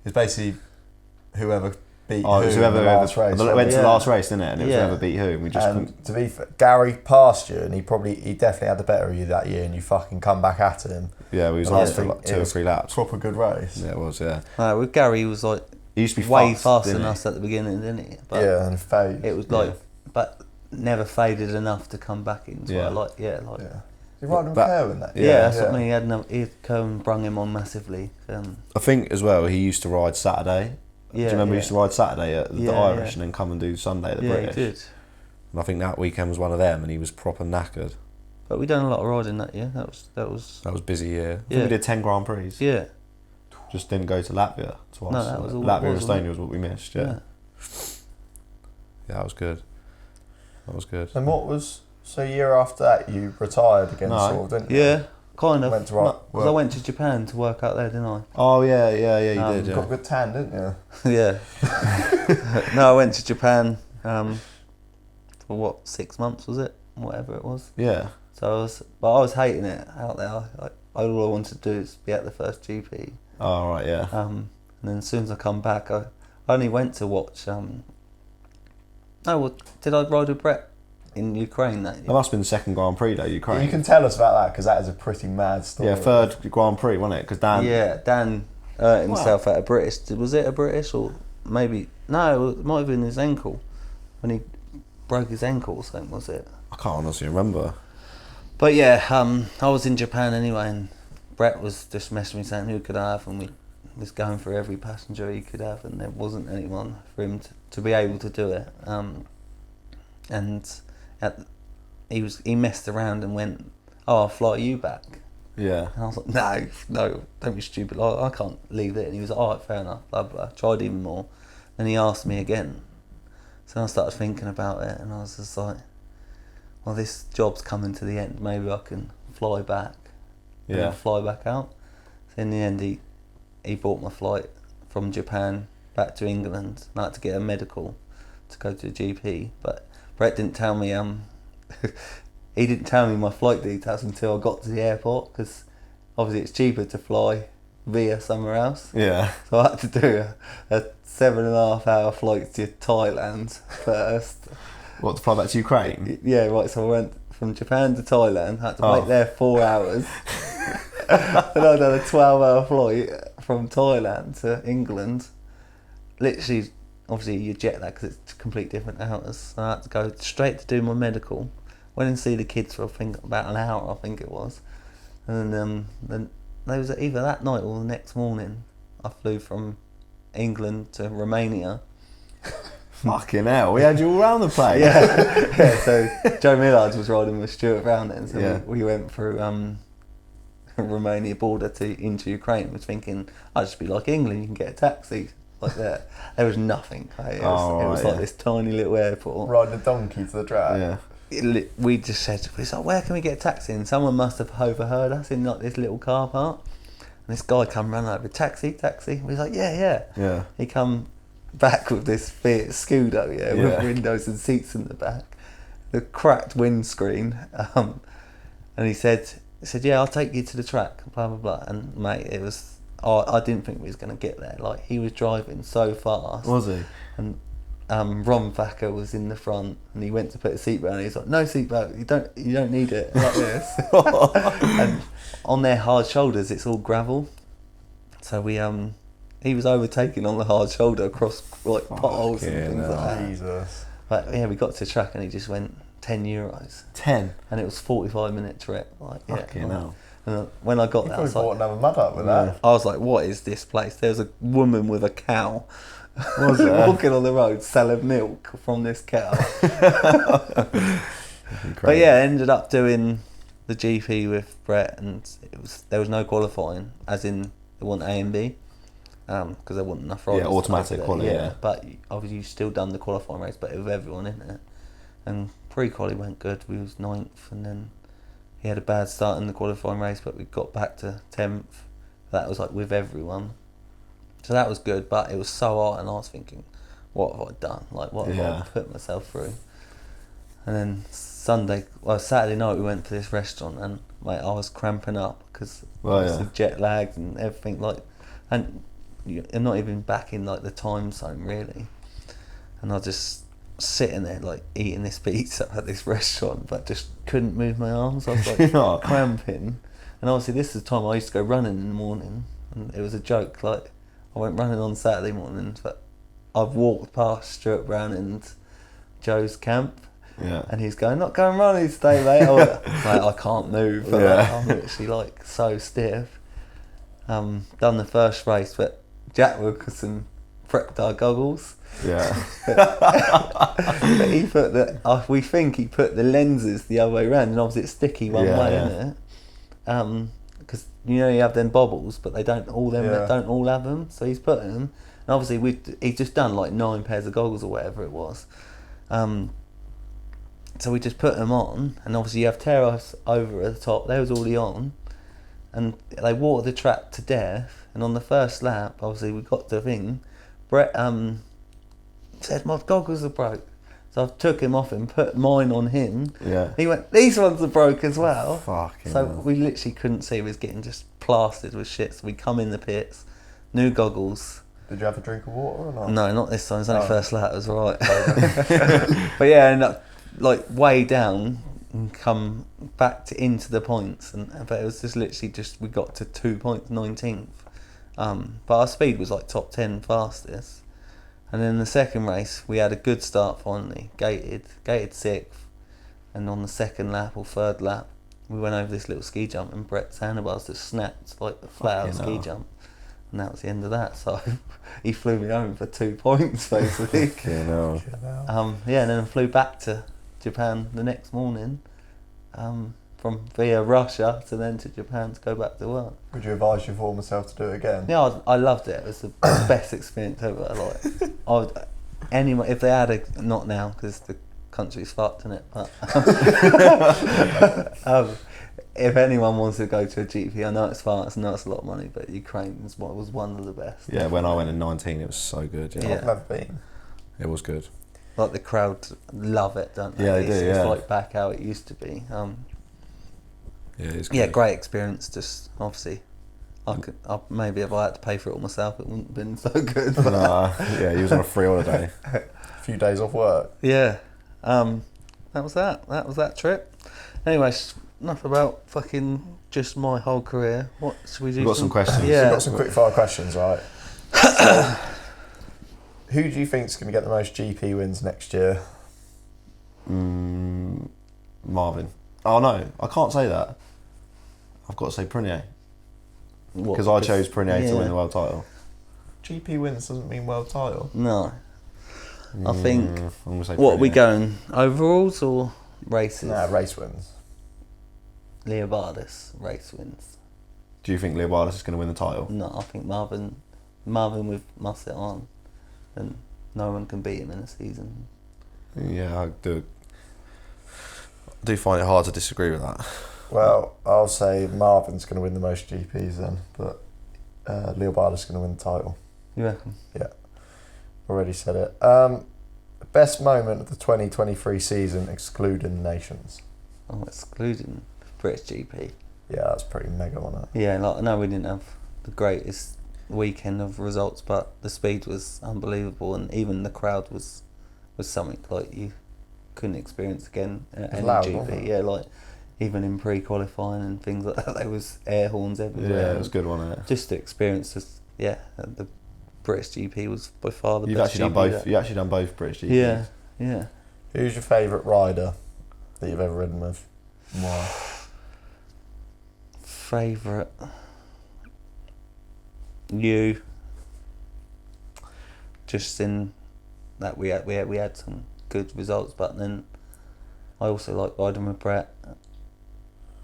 Speaker 1: It's basically whoever beat
Speaker 4: Oh, it
Speaker 1: who
Speaker 4: was
Speaker 1: in
Speaker 4: whoever
Speaker 1: the last race.
Speaker 4: went to
Speaker 3: wasn't
Speaker 4: the
Speaker 3: it?
Speaker 4: last race, didn't it? And it was
Speaker 3: Yeah.
Speaker 4: whoever beat who. And we just couldn't.
Speaker 1: And to be fair, Gary passed you, and he definitely had the better of you that year, and you fucking come back at him.
Speaker 4: Yeah, we was
Speaker 1: And I
Speaker 4: last for
Speaker 1: think
Speaker 4: like
Speaker 1: it
Speaker 4: 2 or
Speaker 1: was
Speaker 4: 3 laps.
Speaker 1: Proper good race.
Speaker 4: Yeah, it was. Yeah,
Speaker 3: No, with Gary, he was like
Speaker 4: he used to be
Speaker 3: way
Speaker 4: fast,
Speaker 3: faster
Speaker 4: didn't
Speaker 3: than
Speaker 4: he?
Speaker 3: us at the beginning, didn't he? But
Speaker 1: Yeah, and fade.
Speaker 3: it was like, but never faded enough to come back into
Speaker 4: Yeah.
Speaker 3: it. Like, yeah, like.
Speaker 1: Yeah. You ride with
Speaker 4: But-
Speaker 1: Kerwin that?
Speaker 3: Yeah, that's what I mean. He had Cohen brung him on massively.
Speaker 4: I think as well he used to ride Saturday. Do
Speaker 3: Yeah,
Speaker 4: you remember he
Speaker 3: yeah.
Speaker 4: used to ride Saturday at the
Speaker 3: Yeah,
Speaker 4: Irish
Speaker 3: yeah.
Speaker 4: and then come and do Sunday at the
Speaker 3: Yeah,
Speaker 4: British?
Speaker 3: he did.
Speaker 4: And I think that weekend was one of them, and he was proper knackered.
Speaker 3: But we done a lot of riding that year. That was
Speaker 4: That was busy year. I think
Speaker 3: Yeah.
Speaker 4: we did 10 Grand Prix.
Speaker 3: yeah.
Speaker 4: Just didn't go to Latvia twice.
Speaker 3: No, that was all it
Speaker 4: Latvia and
Speaker 3: was, wasn't
Speaker 4: Estonia was what we missed. Yeah. Yeah, that was good. That was good.
Speaker 1: And what was so a year after that you retired again,
Speaker 4: No.
Speaker 1: sort of, didn't you?
Speaker 3: Yeah, kind of.
Speaker 1: Went to work.
Speaker 3: Because I went to Japan to work out there, didn't I?
Speaker 4: Oh yeah, you did.
Speaker 1: You
Speaker 4: Yeah.
Speaker 1: got a good tan, didn't you?
Speaker 3: Yeah. No, I went to Japan for what, 6 months was it? Whatever it was.
Speaker 4: Yeah.
Speaker 3: So I was hating it out there. All I wanted to do is be at the first GP.
Speaker 4: Oh right, yeah.
Speaker 3: And then as soon as I come back, I only went to watch. Did I ride with Brett in Ukraine that
Speaker 4: That
Speaker 3: year.
Speaker 4: must have been the second Grand Prix though, Ukraine.
Speaker 1: You can tell us about that because that is a pretty mad story.
Speaker 4: Yeah, third Grand Prix, wasn't it? Because
Speaker 3: Dan hurt himself at a British. Was it a British or maybe no? It might have been his ankle when he broke his ankle or something. Was it?
Speaker 4: I can't honestly remember.
Speaker 3: But yeah, I was in Japan anyway, and Brett was just messaging me saying who could I have, and we was going for every passenger he could have, and there wasn't anyone for him to be able to do it. He messed around and went, "Oh, I'll fly you back."
Speaker 4: Yeah.
Speaker 3: And I was like, no, don't be stupid. Like, I can't leave it. And he was like, alright, fair enough, blah, blah. Tried even more. Then he asked me again. So I started thinking about it, and I was just like, well, this job's coming to the end. Maybe I can fly back. And then fly back out. So in the end, he bought my flight from Japan back to England. And I had to get a medical to go to the GP. But Brett didn't tell me, he didn't tell me my flight details until I got to the airport, because obviously it's cheaper to fly via somewhere else.
Speaker 4: Yeah.
Speaker 3: So I had to do a 7.5 hour flight to Thailand first.
Speaker 4: What, to fly back to Ukraine?
Speaker 3: Yeah, right. So I went from Japan to Thailand, had to wait there 4 hours. Then I done a 12-hour flight from Thailand to England. Literally, obviously you jet lag because it's complete different hours. So I had to go straight to do my medical. Went and see the kids for about an hour, I think it was, and then there was either that night or the next morning. I flew from England to Romania.
Speaker 4: Fucking hell, we had you all around the place.
Speaker 3: Yeah. So Joe Millard was riding with Stuart Brown then, so we went through Romania border into Ukraine. Was thinking I'd just be like England, you can get a taxi like that. There was nothing. It was like this tiny little airport.
Speaker 1: Riding a donkey to the track.
Speaker 4: Yeah.
Speaker 3: We just said, we was like, where can we get a taxi? And someone must have overheard us in like this little car park. And this guy come running over, taxi. We was like, yeah. He come back with this Fiat Scudo, with windows and seats in the back, the cracked windscreen. And he said, yeah, I'll take you to the track, blah, blah, blah. And mate, it was, I didn't think we was going to get there. Like, he was driving so fast.
Speaker 4: Was he?
Speaker 3: And Ron Thacker was in the front, and he went to put a seatbelt, and he's like, "No seatbelt, you don't need it," like this. And on their hard shoulders, it's all gravel. So he was overtaking on the hard shoulder across like potholes and things like that.
Speaker 1: Jesus.
Speaker 3: But yeah, we got to the track, and he just went €10,
Speaker 4: 10,
Speaker 3: and it was 45-minute trip. Like,
Speaker 4: fucking hell.
Speaker 3: And when I got
Speaker 1: You
Speaker 3: there, I
Speaker 1: probably
Speaker 3: was
Speaker 1: bought
Speaker 3: like,
Speaker 1: another mud up with that.
Speaker 3: I was like, "What is this place?" There was a woman with a cow.
Speaker 4: Was it?
Speaker 3: Walking on the road selling milk from this cow. But yeah, I ended up doing the GP with Brett, and there was no qualifying, as in they want A and B, because there wasn't enough riders.
Speaker 4: Yeah, automatic quality. Yeah,
Speaker 3: but obviously you still done the qualifying race, but with everyone in it. And pre-quali went good. We was 9th, and then he had a bad start in the qualifying race, but we got back to 10th. That was like with everyone. So that was good, but it was so hard, and I was thinking, what have I done? Like, what have I put myself through? And then Saturday night we went to this restaurant, and like I was cramping up because jet lagged and everything. Like, and I'm not even back in like the time zone really. And I was just sitting there like eating this pizza at this restaurant, but just couldn't move my arms. I was like cramping. And obviously this is the time I used to go running in the morning, and it was a joke. Like, I went running on Saturday mornings, but I've walked past Stuart Brown and Joe's camp, and he's going, "Not going running today, mate." I can't move. I'm literally like so stiff. Done the first race, but Jack Wilkerson prepped our goggles.
Speaker 4: Yeah.
Speaker 3: But he put we think he put the lenses the other way around, and obviously it's sticky one way, isn't it? Because you have them bobbles, but they don't all have them. So he's put them, and obviously he's just done like 9 pairs of goggles or whatever it was. So we just put them on, and obviously you have Terrace over at the top. They was already on, and they watered the track to death. And on the first lap, obviously we got to the thing. Brett said my goggles are broke. So I took him off and put mine on him.
Speaker 4: Yeah.
Speaker 3: He went, "These ones are broke as well."
Speaker 4: Fucking
Speaker 3: so
Speaker 4: hell.
Speaker 3: we literally couldn't see. He was getting just plastered with shit. So we come in the pits, new goggles.
Speaker 1: Did you have a drink of water or not?
Speaker 3: No, not this time. It's only first lap. It was alright. But yeah, I ended up like way down and come back into the points, but it was just literally we got to 2 points, 19th. But our speed was like top 10 fastest. And then the second race, we had a good start finally, gated 6th, and on the second lap or third lap, we went over this little ski jump, and Brett's handlebars just snapped like the flat out ski jump, and that was the end of that. So he flew me home for 2 points basically.
Speaker 4: No.
Speaker 3: And then I flew back to Japan the next morning, from via Russia to Japan to go back to work.
Speaker 1: Would you advise your former self to do it again?
Speaker 3: Yeah, I loved it. It was the best experience ever. If they had not now because the country's fucked, isn't it? But if anyone wants to go to a GP, I know it's fast, I know it's a lot of money, but Ukraine was one of the best.
Speaker 4: Yeah, when I went in 19, it was so good. Yeah.
Speaker 1: I've never been.
Speaker 4: It was good.
Speaker 3: Like the crowd love it, don't they?
Speaker 4: Yeah, they do.
Speaker 3: It's like back how it used to be.
Speaker 4: It's good.
Speaker 3: Yeah, great experience. Just obviously, maybe if I had to pay for it all myself, it wouldn't have been so good.
Speaker 4: He was on a free holiday.
Speaker 1: A few days off work.
Speaker 3: Yeah, that was that. That was that trip. Anyway, enough about fucking just my whole career. What should we do?
Speaker 4: We've got some questions.
Speaker 1: We've
Speaker 3: Yeah,
Speaker 1: got some quick fire questions, right? Who do you think's going to get the most GP wins next year?
Speaker 4: Marvin. Oh no, I can't say that. I've got to say Prunier. Because I chose Prunier to win the world title.
Speaker 1: GP wins doesn't mean world title.
Speaker 3: No. I think.
Speaker 4: I'm gonna say
Speaker 3: What are we
Speaker 4: Prunier.
Speaker 3: going overalls or races?
Speaker 1: Nah, race wins.
Speaker 3: Leobardis race wins.
Speaker 4: Do you think Leobardis is going to win the title?
Speaker 3: No, I think Marvin with Musset on, and no one can beat him in a season.
Speaker 4: Yeah, I do find it hard to disagree with that.
Speaker 1: Well, I'll say Marvin's going to win the most GPs then, but Leobardis is going to win the title.
Speaker 3: You reckon?
Speaker 1: Yeah, already said it. Best moment of the 2023 season, excluding nations.
Speaker 3: Oh, excluding British GP.
Speaker 1: Yeah, that's pretty mega, wasn't it?
Speaker 3: Yeah, like I know we didn't have the greatest weekend of results, but the speed was unbelievable, and even the crowd was something like you couldn't experience again at any
Speaker 1: loud,
Speaker 3: GP.
Speaker 1: wasn't it?
Speaker 3: Yeah, like even in pre-qualifying and things like that, there was air horns everywhere.
Speaker 4: Yeah, it was good, wasn't it?
Speaker 3: Just the experience, the British GP was by far the
Speaker 4: You've
Speaker 3: best.
Speaker 4: actually done both. You actually done both British GPs.
Speaker 3: Yeah, yeah.
Speaker 1: Who's your favourite rider that you've ever ridden with? And why?
Speaker 3: Favourite? You. Just in that we had some good results, but then I also like riding with Brett.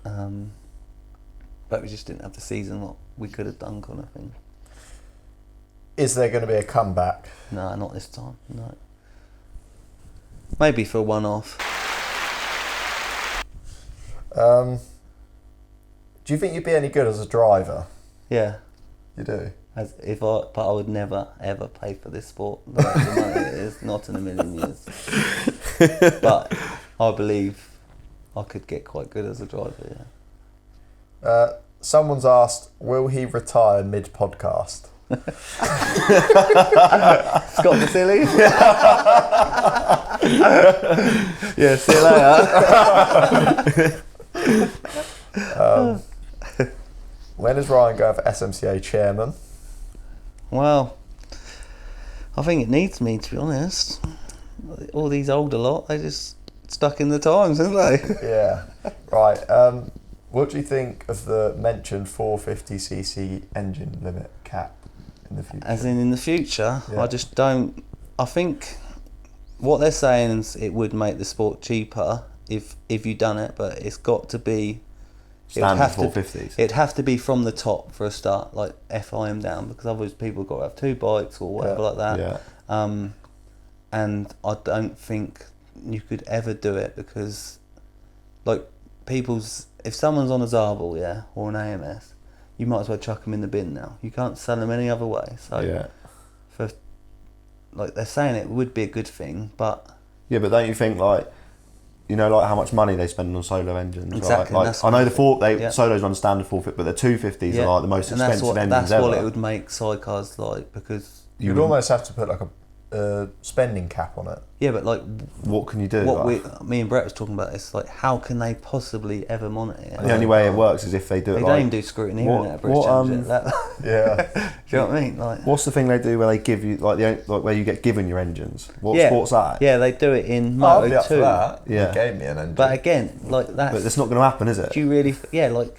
Speaker 3: But we just didn't have the season what we could have done, kind of thing.
Speaker 1: Is there going to be a comeback?
Speaker 3: No, not this time. No. Maybe for a one-off.
Speaker 1: Do you think you'd be any good as a driver?
Speaker 3: Yeah.
Speaker 1: You do?
Speaker 3: But I would never ever play for this sport. The money it is, not in a million years. But I believe I could get quite good as a driver. Yeah.
Speaker 1: Someone's asked, will he retire mid-podcast?
Speaker 3: Scott Vasily. Yeah. See you later.
Speaker 1: When is Ryan going for SMCA chairman?
Speaker 3: Well, I think it needs me, to be honest. All these older lot, they just stuck in the times, aren't they?
Speaker 1: Yeah. Right. What do you think of the mentioned 450cc engine limit cap in the future?
Speaker 3: As in the future,
Speaker 1: Yeah.
Speaker 3: I just don't. I think what they're saying is it would make the sport cheaper if you done it, but it's got to be.
Speaker 4: Standard 450s.
Speaker 3: It'd have to be from the top for a start, like FIM down, because otherwise people got to have two bikes or whatever like that.
Speaker 4: Yeah.
Speaker 3: And I don't think you could ever do it because, like, if someone's on a Zabel, or an AMS, you might as well chuck them in the bin now. You can't sell them any other way. So, they're saying it would be a good thing, but
Speaker 4: Yeah, but don't you think like how much money they spend on solo engines,
Speaker 3: Exactly,
Speaker 4: right?
Speaker 3: that's
Speaker 4: Like, I know
Speaker 3: what
Speaker 4: solos run standard 450, but the 250s are like the most
Speaker 3: and
Speaker 4: expensive engines
Speaker 3: that's
Speaker 4: ever.
Speaker 3: what it would make sidecars like, because
Speaker 1: You'd almost have to put like a a spending cap on it.
Speaker 3: Yeah, but like,
Speaker 4: what can you do?
Speaker 3: what
Speaker 4: Like,
Speaker 3: me and Brett was talking about is like, how can they possibly ever monitor it?
Speaker 4: the only way it works is if they do it.
Speaker 3: They
Speaker 4: like,
Speaker 3: don't even do scrutineering at a British Championship.
Speaker 1: Yeah.
Speaker 3: Do you know what I mean? Like,
Speaker 4: what's the thing they do where they give you like where you get given your engines? What
Speaker 3: yeah,
Speaker 4: sport's that?
Speaker 3: Yeah, they do it in
Speaker 1: I'll
Speaker 3: Moto
Speaker 1: be up
Speaker 3: 2.
Speaker 1: for that.
Speaker 4: Yeah.
Speaker 1: They gave me an engine.
Speaker 3: But again, like that's.
Speaker 4: But it's not going to happen, is it?
Speaker 3: Do you really? Yeah, like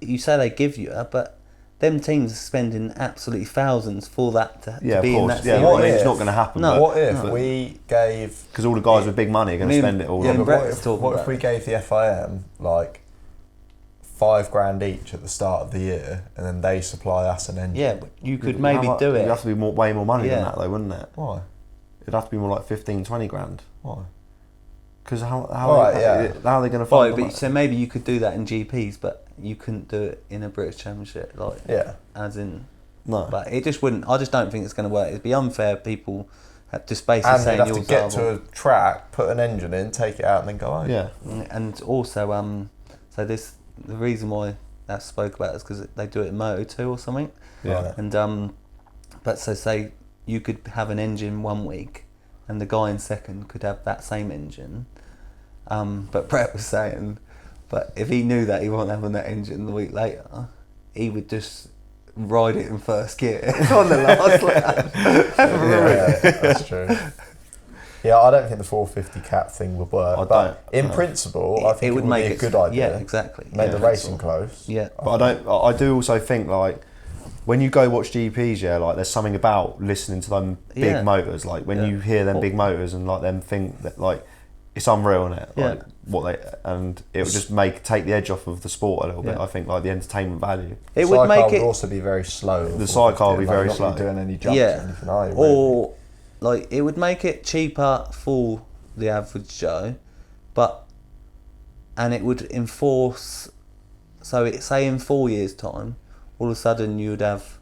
Speaker 3: you say they give you it, but them teams are spending absolutely thousands for that to
Speaker 4: Yeah, of
Speaker 3: be in
Speaker 4: course.
Speaker 3: that
Speaker 4: Yeah,
Speaker 3: series.
Speaker 4: I mean, it's not going to happen.
Speaker 3: No.
Speaker 1: What if we gave...
Speaker 4: Because all the guys with big money are going to spend it all.
Speaker 3: Yeah,
Speaker 4: on
Speaker 3: but
Speaker 1: What
Speaker 3: Brett's
Speaker 1: if,
Speaker 3: talking
Speaker 1: what if
Speaker 3: about
Speaker 1: we gave the FIM like $5,000 each at the start of the year, and then they supply us an engine?
Speaker 3: Yeah, but you could maybe do it.
Speaker 4: It'd have to be way more money than
Speaker 3: Yeah.
Speaker 4: that, though, wouldn't it?
Speaker 1: Why?
Speaker 4: It'd have to be more like 15, 20 grand.
Speaker 1: Why?
Speaker 4: Because how
Speaker 1: Alright, yeah.
Speaker 4: how are they going to
Speaker 3: Right,
Speaker 4: find
Speaker 3: but so maybe you could do that in GPs, but you couldn't do it in a British Championship, like
Speaker 1: Yeah.
Speaker 3: as in.
Speaker 4: No.
Speaker 3: But it just wouldn't. I just don't think it's going to work. It'd be unfair. People have just basically
Speaker 1: And they'd
Speaker 3: saying
Speaker 1: have to
Speaker 3: yours
Speaker 1: get
Speaker 3: are
Speaker 1: to a track, put an engine in, take it out, and then go home.
Speaker 4: Yeah.
Speaker 3: And also, so the reason why that spoke about is because they do it in Moto 2 or something.
Speaker 4: Yeah.
Speaker 1: Right.
Speaker 3: And but so say you could have an engine 1 week, and the guy in second could have that same engine. But Brett was saying, but if he knew that he wasn't having that engine the week later, he would just ride it in first gear on the last lap.
Speaker 1: Yeah, that's true. Yeah, I don't think the 450 cap thing would work.
Speaker 4: I
Speaker 1: but
Speaker 4: don't.
Speaker 1: in principle, I think it would
Speaker 3: make
Speaker 1: be a good idea.
Speaker 3: Yeah, exactly.
Speaker 1: Make
Speaker 3: yeah,
Speaker 1: the racing close.
Speaker 3: Yeah.
Speaker 4: But I do also think like when you go watch GPs, yeah, like there's something about listening to them big
Speaker 3: Yeah.
Speaker 4: motors. Like when
Speaker 3: Yeah.
Speaker 4: you hear them big motors and like them think that like it's unreal, isn't it? Like
Speaker 3: Yeah.
Speaker 4: what they and it would just take the edge off of the sport a little bit.
Speaker 3: Yeah.
Speaker 4: I think like the entertainment value.
Speaker 3: It would
Speaker 1: Sidecar
Speaker 3: make it.
Speaker 1: would also be very slow.
Speaker 4: The sidecar would be very
Speaker 1: not
Speaker 4: slow.
Speaker 1: doing any jumps
Speaker 3: Yeah.
Speaker 1: or anything, are you?
Speaker 3: Or like it would make it cheaper for the average Joe, and it would enforce. So it say in 4 years' time, all of a sudden you would have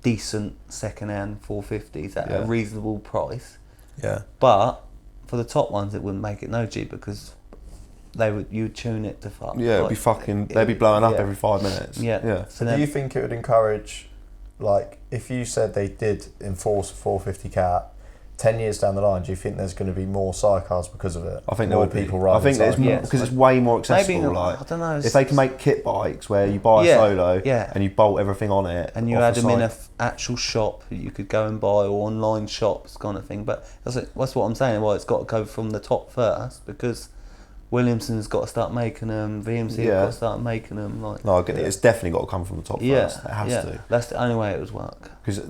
Speaker 3: decent second-hand 450s at a
Speaker 4: Yeah.
Speaker 3: reasonable price.
Speaker 1: Yeah.
Speaker 3: But for the top ones, it wouldn't make it no cheap because you'd tune it to fuck.
Speaker 4: Yeah, it'd be fucking. They'd be blowing up
Speaker 3: yeah.
Speaker 4: every 5 minutes.
Speaker 3: Yeah.
Speaker 4: Yeah.
Speaker 3: So
Speaker 1: Do
Speaker 3: then,
Speaker 1: you think it would encourage, like, if you said they did enforce a 450 cap, 10 years down the line, do you think there's going to be more sidecars because of it?
Speaker 4: I think there
Speaker 1: more
Speaker 4: would be.
Speaker 1: people
Speaker 4: I
Speaker 1: riding
Speaker 4: think there's more
Speaker 3: Yeah.
Speaker 4: because it's way more accessible.
Speaker 3: maybe
Speaker 4: like
Speaker 3: I don't know.
Speaker 4: if they can make kit bikes where you buy a
Speaker 3: Yeah,
Speaker 4: solo
Speaker 3: yeah.
Speaker 4: and you bolt everything on it,
Speaker 3: and you
Speaker 4: off
Speaker 3: had
Speaker 4: the
Speaker 3: them in
Speaker 4: side.
Speaker 3: an actual shop that you could go and buy or online shops kind of thing. But that's what I'm saying. Well, it's got to go from the top first because Williamson's got to start making them. VMC
Speaker 4: Yeah.
Speaker 3: have got to start making them. Like
Speaker 4: No, I get it. It's definitely got to come from the top first. It has
Speaker 3: yeah.
Speaker 4: to.
Speaker 3: That's the only way it would work.
Speaker 4: Because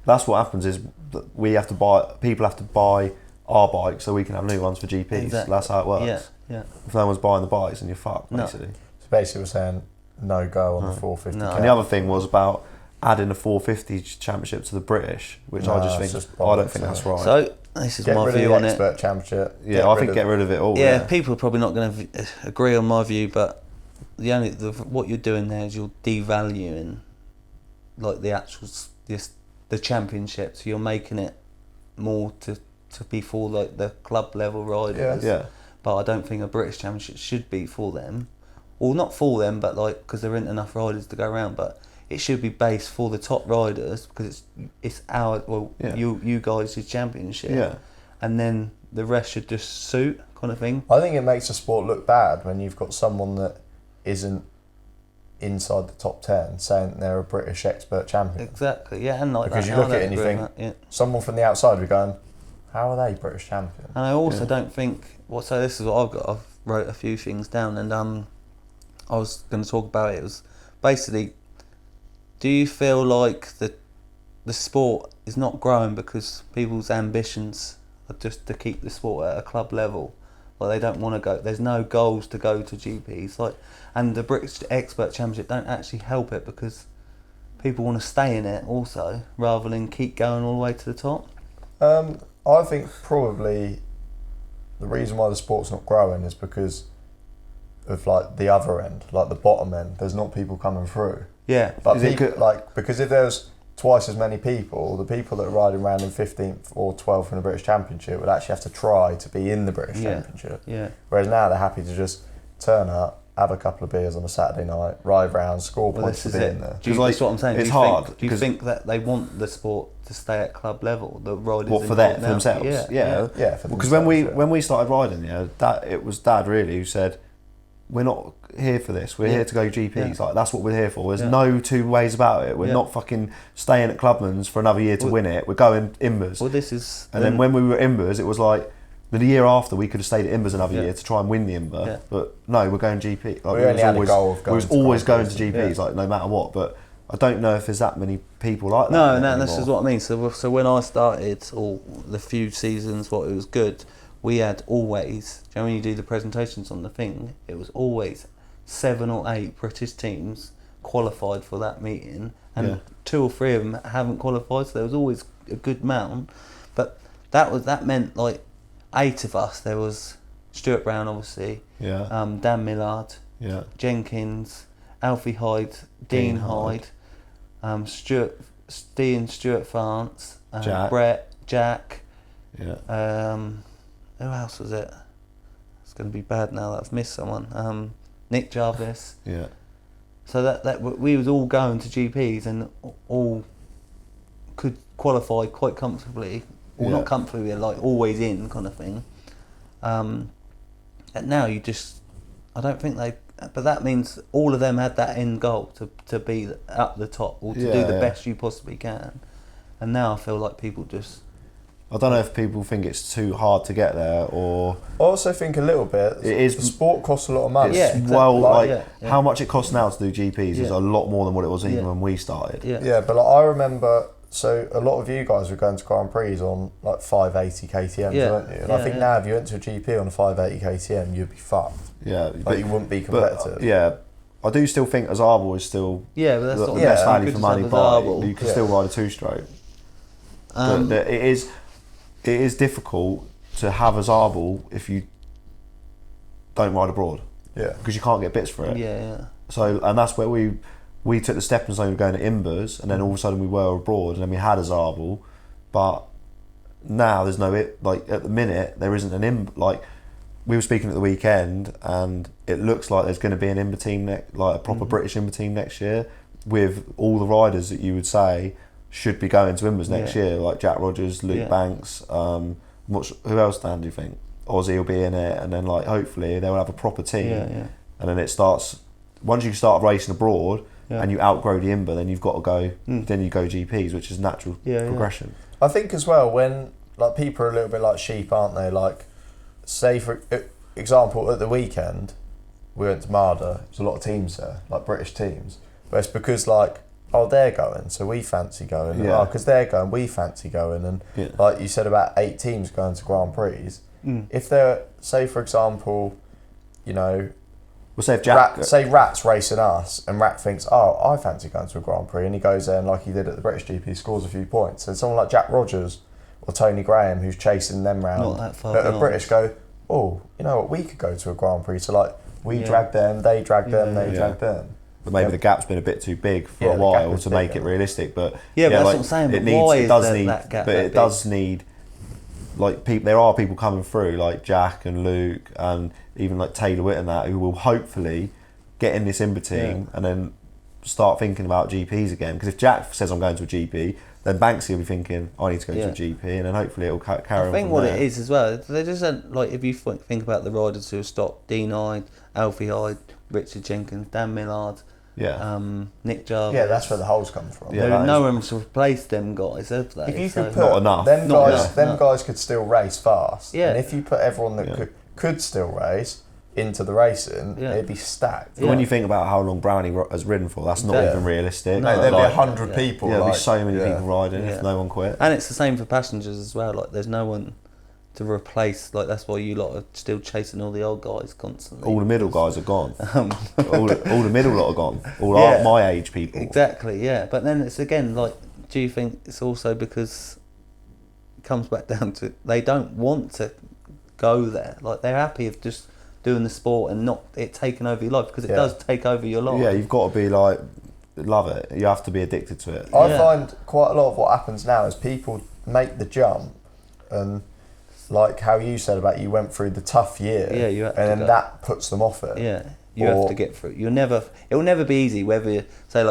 Speaker 4: that's what happens is that people have to buy our bikes so we can have new ones for GPs.
Speaker 3: Exactly.
Speaker 4: That's how it works.
Speaker 3: Yeah, yeah.
Speaker 4: If no one's buying the bikes, then you're fucked,
Speaker 3: No.
Speaker 4: basically.
Speaker 1: So basically we're saying no go on the 450
Speaker 3: No.
Speaker 1: cap.
Speaker 4: And the other thing was about adding a 450 championship to the British, which
Speaker 1: No,
Speaker 4: I just
Speaker 1: it's
Speaker 4: think
Speaker 1: just
Speaker 4: I don't
Speaker 1: bollocks,
Speaker 4: think that's
Speaker 1: isn't it?
Speaker 4: right.
Speaker 3: So this is
Speaker 1: Get
Speaker 3: my
Speaker 1: rid
Speaker 3: view
Speaker 1: of
Speaker 3: on
Speaker 1: the
Speaker 3: it.
Speaker 1: expert championship.
Speaker 4: yeah, I think get rid of it all.
Speaker 3: Yeah, people are probably not going to agree on my view, but what you're doing there is you're devaluing like the actual the championship. So you're making it more to be for like the club level riders.
Speaker 4: Yeah.
Speaker 3: But I don't think a British Championship should be for them, or not for them, but like because there aren't enough riders to go around. But it should be based for the top riders because it's our you guys' championship.
Speaker 4: Yeah.
Speaker 3: And then the rest should just suit kind of thing.
Speaker 1: I think it makes the sport look bad when you've got someone that isn't inside the top 10 saying they're a British expert champion.
Speaker 3: Exactly. Yeah, and like
Speaker 1: Because
Speaker 3: that,
Speaker 1: you
Speaker 3: I
Speaker 1: look at
Speaker 3: don't
Speaker 1: it and you
Speaker 3: agree
Speaker 1: think,
Speaker 3: with that, yeah.
Speaker 1: Someone from the outside would be going, how are they British champion?
Speaker 3: And I also don't think. So this is what I've got. I've wrote a few things down, and I was going to talk about it. It was basically, do you feel like the sport is not growing because people's ambitions are just to keep the sport at a club level? Like they don't want to go. There's no goals to go to GPs. Like, and the British Expert Championship don't actually help it because people want to stay in it also, rather than keep going all the way to the top.
Speaker 1: I think probably the reason why the sport's not growing is because of like the other end, like the bottom end. There's not people coming through.
Speaker 3: Yeah,
Speaker 1: But because if there's twice as many people, the people that are riding around in 15th or 12th in the British Championship would actually have to try to be in the British Championship.
Speaker 3: yeah.
Speaker 1: Whereas now they're happy to just turn up, have a couple of beers on a Saturday night, ride round, score points to be in there.
Speaker 3: That's what I'm saying.
Speaker 4: It's hard.
Speaker 3: Do you think that they want the sport to stay at club level? The riders
Speaker 4: What, for themselves?
Speaker 3: Yeah.
Speaker 4: Because when we started riding, it was Dad really who said, "We're not here for this. We're here to go GPs. Like that's what we're here for. There's no two ways about it. We're not fucking staying at Clubman's for another year to win it. We're going Imbers."
Speaker 3: Well, this is.
Speaker 4: And then when we were Imbers, it was like the year after we could have stayed at Imbers another year to try and win the Imber. Yeah. But no, we're going GP. Like,
Speaker 1: we only had a goal of going.
Speaker 4: We was always going to GPs, like no matter what. But I don't know if there's that many people like that.
Speaker 3: No, this is what I mean. So when I started, all the few seasons, it was good. We had always, when you do the presentations on the thing, it was always 7 or 8 British teams qualified for that meeting, and 2 or 3 of them haven't qualified. So there was always a good amount, but that meant like 8 of us. There was Stuart Brown, obviously, Dan Millard, Jenkins, Alfie Hyde, Dean Hyde, Stuart France,
Speaker 4: Jack.
Speaker 3: Brett, Jack. Who else was it? It's going to be bad now that I've missed someone. Nick Jarvis.
Speaker 4: Yeah.
Speaker 3: So that we was all going to GPs and all could qualify quite comfortably, or not comfortably, like always in kind of thing. And now I don't think they. But that means all of them had that end goal to be up the top or to do the best you possibly can. And now I feel like people just.
Speaker 4: I don't know if people think it's too hard to get there, or
Speaker 1: I also think a little bit.
Speaker 4: It is.
Speaker 1: The sport costs a lot of money.
Speaker 4: How much it costs now to do GPs is a lot more than what it was even when we started.
Speaker 1: Yeah, but like, I remember. So a lot of you guys were going to Grand Prix on like 580 KTMs, weren't you? And I think now if you went to a GP on a 580 KTM, you'd be fucked.
Speaker 4: Yeah,
Speaker 1: like you wouldn't be competitive.
Speaker 4: I do still think Azarble is still
Speaker 3: but that's
Speaker 4: the best value for money bike. You can still ride a 2-stroke. It is difficult to have Azarble if you don't ride abroad. Yeah, because you can't get bits for it. So and that's where we took the stepping stone of going to Imbers, and then all of a sudden we were abroad, and then we had Azarble, but now there's no like at the minute there isn't an Imber. Like we were speaking at the weekend, and it looks like there's going to be an Imber team like a proper British Imber team next year, with all the riders that you would say should be going to Imbers next year, like Jack Rogers, Luke Banks. Who else, Dan? Do you think Ozzy will be in it, and then like hopefully they'll have a proper team, and then it starts. Once you start racing abroad. And you outgrow the Imber, then you've got to go. Then you go GPs, which is natural progression.
Speaker 1: I think as well when like people are a little bit like sheep, aren't they? Like, say for example, at the weekend we went to Marder. There's a lot of teams there, like British teams, but it's because like they're going, so we fancy going. Because they're going, we fancy going. And like you said about 8 teams going to Grand Prix. If they're, say for example, you know.
Speaker 4: Well, say if Jack...
Speaker 1: say Rat's racing us, and Rat thinks, I fancy going to a Grand Prix, and he goes there and like he did at the British GP, scores a few points. And someone like Jack Rogers or Tony Graham, who's chasing them round, at a British go, you know what, we could go to a Grand Prix. So like, we drag them, they drag them, they drag them.
Speaker 4: But maybe the gap's been a bit too big for a while to make it realistic. But
Speaker 3: but that's what I'm saying. But why is that gap? But
Speaker 4: it does need... Like there are people coming through like Jack and Luke and even like Taylor Witt and that who will hopefully get in this Imber team and then start thinking about GPs again. Because if Jack says I'm going to a GP, then Banksy will be thinking I need to go to a GP, and then hopefully it will carry on.
Speaker 3: I think what it is as well, they just like if you think about the riders who have stopped: Dean Hyde, Alfie Hyde, Richard Jenkins, Dan Millard. Nick Jarvis.
Speaker 1: Yeah, that's where the holes come from.
Speaker 3: No one's replaced them guys, have they?
Speaker 1: If you could put
Speaker 4: not enough.
Speaker 1: Them guys could still race fast.
Speaker 3: Yeah.
Speaker 1: And if you put everyone that could still race into the racing, it'd be stacked.
Speaker 4: But when you think about how long Brownie has ridden for, that's not even realistic.
Speaker 1: No, there'd be 100 people.
Speaker 4: There'd be so many people riding if no one quit.
Speaker 3: And it's the same for passengers as well. Like there's no one to replace, like that's why you lot are still chasing all the old guys constantly.
Speaker 4: All the middle guys are gone. all the middle lot are gone. All my age people.
Speaker 3: Exactly, But then it's again like, do you think it's also because it comes back down to they don't want to go there? Like they're happy of just doing the sport and not it taking over your life, because it does take over your life.
Speaker 4: Yeah, you've got to be like love it. You have to be addicted to it.
Speaker 1: I find quite a lot of what happens now is people make the jump and. Like how you said about you went through the tough year, and then that puts them off it.
Speaker 3: You have to get through. It will never be easy. Whether you say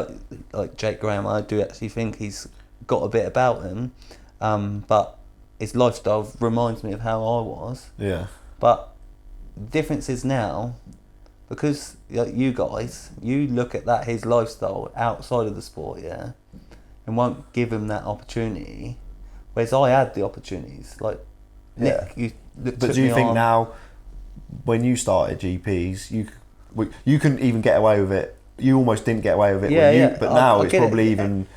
Speaker 3: like Jake Graham, I do actually think he's got a bit about him, but his lifestyle reminds me of how I was.
Speaker 4: Yeah.
Speaker 3: But the difference is now, because you guys, you look at that his lifestyle outside of the sport, yeah, and won't give him that opportunity. Whereas I had the opportunities, like Nick.
Speaker 4: But do you think now, when you started GPs, you couldn't even get away with it? You almost didn't get away with it. But now it's probably even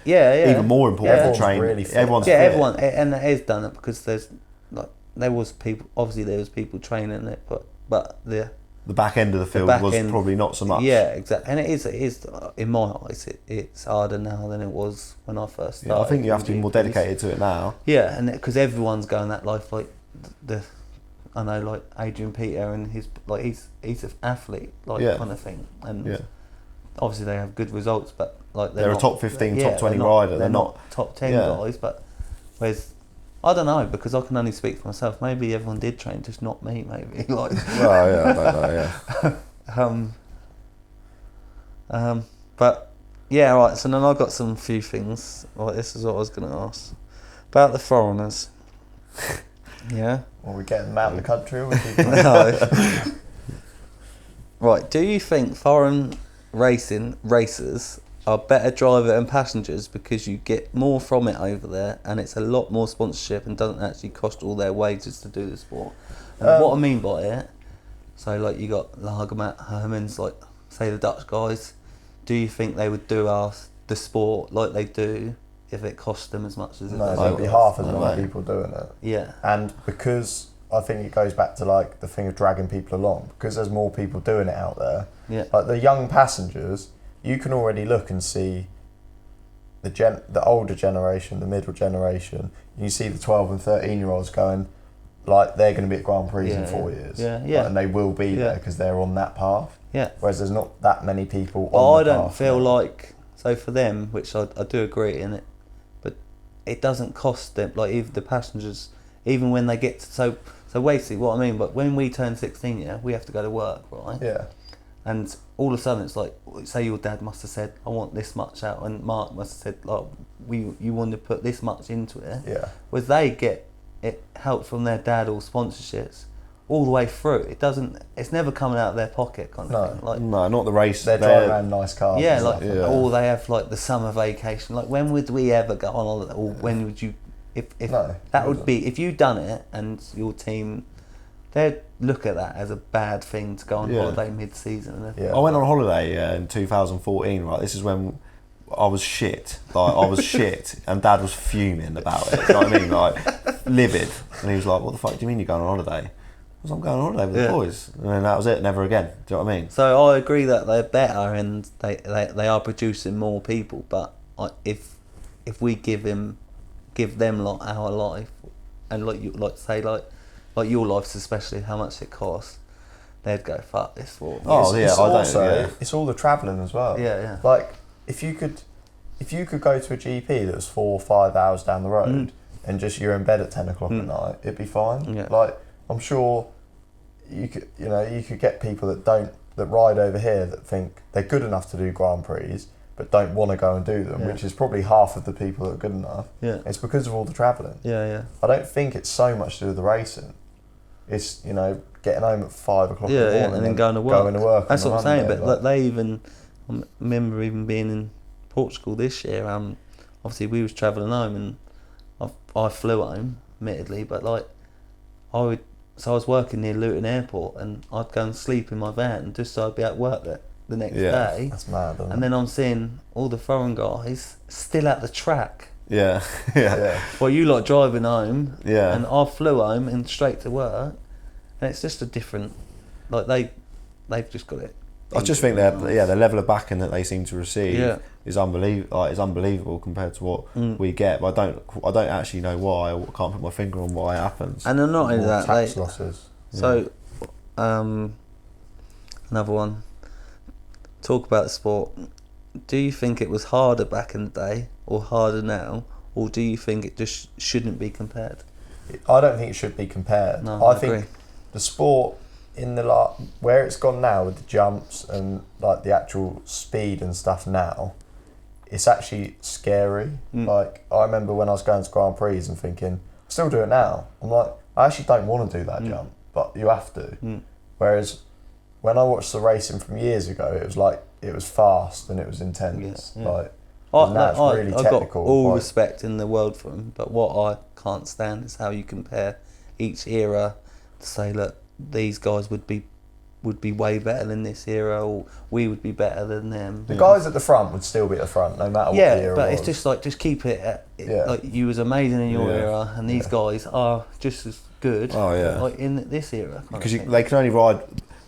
Speaker 4: more important to train.
Speaker 1: Really fit.
Speaker 3: Everyone, and it has done it because there was people training it, but the
Speaker 4: back end of the field was probably not so much.
Speaker 3: Yeah, exactly. And it is in my eyes, it's harder now than it was when I first started.
Speaker 4: Yeah, I think you have to be more dedicated to it now.
Speaker 3: Yeah, and because everyone's going that life, like I know, like Adrian Peter, and he's an athlete, kind of thing, and obviously they have good results, but like
Speaker 4: they're a top 15, top 20 rider. They're not
Speaker 3: top 10 guys, but whereas I don't know, because I can only speak for myself. Maybe everyone did train, just not me. Maybe like.
Speaker 4: Well, yeah, I don't know. Yeah.
Speaker 3: But yeah, right. So then I got some few things. Right, this is what I was going to ask about the foreigners. Yeah.
Speaker 1: Well, we getting them out of the country, or we keep them?
Speaker 3: No. Right. Do you think foreign racers are better driver and passengers because you get more from it over there, and it's a lot more sponsorship and doesn't actually cost all their wages to do the sport? And what I mean by it, so like you got Lagermatt, Hermans, like say the Dutch guys, do you think they would do the sport like they do if it cost them as much as it does?
Speaker 1: No, there'd be half as many people doing it.
Speaker 3: Yeah.
Speaker 1: And because I think it goes back to like the thing of dragging people along, because there's more people doing it out there.
Speaker 3: Yeah.
Speaker 1: Like the young passengers, you can already look and see the older generation, the middle generation. You see the 12 and 13-year-olds going, like they're going to be at Grand Prix in 4 years.
Speaker 3: Yeah, yeah.
Speaker 1: Like, and they will be there because they're on that path.
Speaker 3: Yeah.
Speaker 1: Whereas there's not that many people
Speaker 3: but
Speaker 1: on the
Speaker 3: I don't
Speaker 1: path
Speaker 3: feel
Speaker 1: now.
Speaker 3: like, so for them, which I do agree in it, but it doesn't cost them, like even the passengers, even when they get to, so basically what I mean, but when we turn 16, we have to go to work, right?
Speaker 1: Yeah.
Speaker 3: And all of a sudden it's like, say your dad must have said, I want this much out, and Mark must have said, like, you want to put this much into it.
Speaker 1: Yeah.
Speaker 3: Whereas they get it help from their dad or sponsorships all the way through. It's never coming out of their pocket kind of thing. Like,
Speaker 4: no, not the race.
Speaker 1: They're driving around nice cars.
Speaker 3: Yeah, or they have like the summer vacation. Like, when would we ever go on holiday? Or when would you, that would be, if you'd done it and your team, they'd look at that as a bad thing to go on holiday mid-season.
Speaker 1: Yeah.
Speaker 4: I went on holiday in 2014, right? This is when I was shit. Like, I was shit, and Dad was fuming about it. You know what I mean? Like, livid. And he was like, what the fuck do you mean you're going on holiday? I was like, I'm going on holiday with the boys. And then that was it, never again. Do you know what I mean?
Speaker 3: So I agree that they're better and they are producing more people, but if we give them like our life, and like your life, especially how much it costs, they'd go, fuck this sport.
Speaker 1: It's all the travelling as well.
Speaker 3: Yeah, yeah.
Speaker 1: Like, if you could go to a GP that was 4 or 5 hours down the road and just you're in bed at 10 o'clock at night, it'd be fine.
Speaker 3: Yeah.
Speaker 1: Like, I'm sure you could get people that ride over here that think they're good enough to do Grand Prix but don't want to go and do them, which is probably half of the people that are good enough.
Speaker 3: Yeah.
Speaker 1: It's because of all the travelling.
Speaker 3: Yeah, yeah.
Speaker 1: I don't think it's so much to do with the racing. It's, getting home at 5 o'clock in the morning
Speaker 3: and then going to work. That's what I'm saying.
Speaker 1: Monday,
Speaker 3: but they even, I remember even being in Portugal this year. Obviously we was travelling home, and I flew home, admittedly, but like I was working near Luton Airport, and I'd go and sleep in my van just so I'd be at work the next day.
Speaker 1: That's mad, isn't it?
Speaker 3: And then I'm seeing all the foreign guys still at the track.
Speaker 4: Yeah.
Speaker 3: Well, you like driving home.
Speaker 4: Yeah.
Speaker 3: And I flew home and straight to work, and it's just a different, like they've just got it.
Speaker 4: I just think the level of backing that they seem to receive is unbelievable. Is unbelievable compared to what we get. But I don't actually know why. I can't put my finger on why it happens.
Speaker 3: And then not only that,
Speaker 1: tax losses.
Speaker 3: So, another one. Talk about the sport. Do you think it was harder back in the day, or harder now, or do you think it just shouldn't be compared?
Speaker 1: I don't think it should be compared.
Speaker 3: No,
Speaker 1: I
Speaker 3: agree.
Speaker 1: think the sport in the where it's gone now with the jumps and like the actual speed and stuff now, it's actually scary. Like I remember when I was going to Grand Prix and thinking, I still do it now. I'm like, I actually don't want to do that jump, but you have to. Whereas when I watched the racing from years ago, it was like it was fast and it was intense. Like now it's really technical.
Speaker 3: I've got all respect in the world for them, but what I can't stand is how you compare each era to say, look, these guys would be way better than this era, or we would be better than them.
Speaker 1: The guys at the front would still be at the front, no matter what the era
Speaker 3: but
Speaker 1: was.
Speaker 3: it's just like, just keep it at, like you was amazing in your era, and these guys are just as good like in this era.
Speaker 4: Because they can only ride.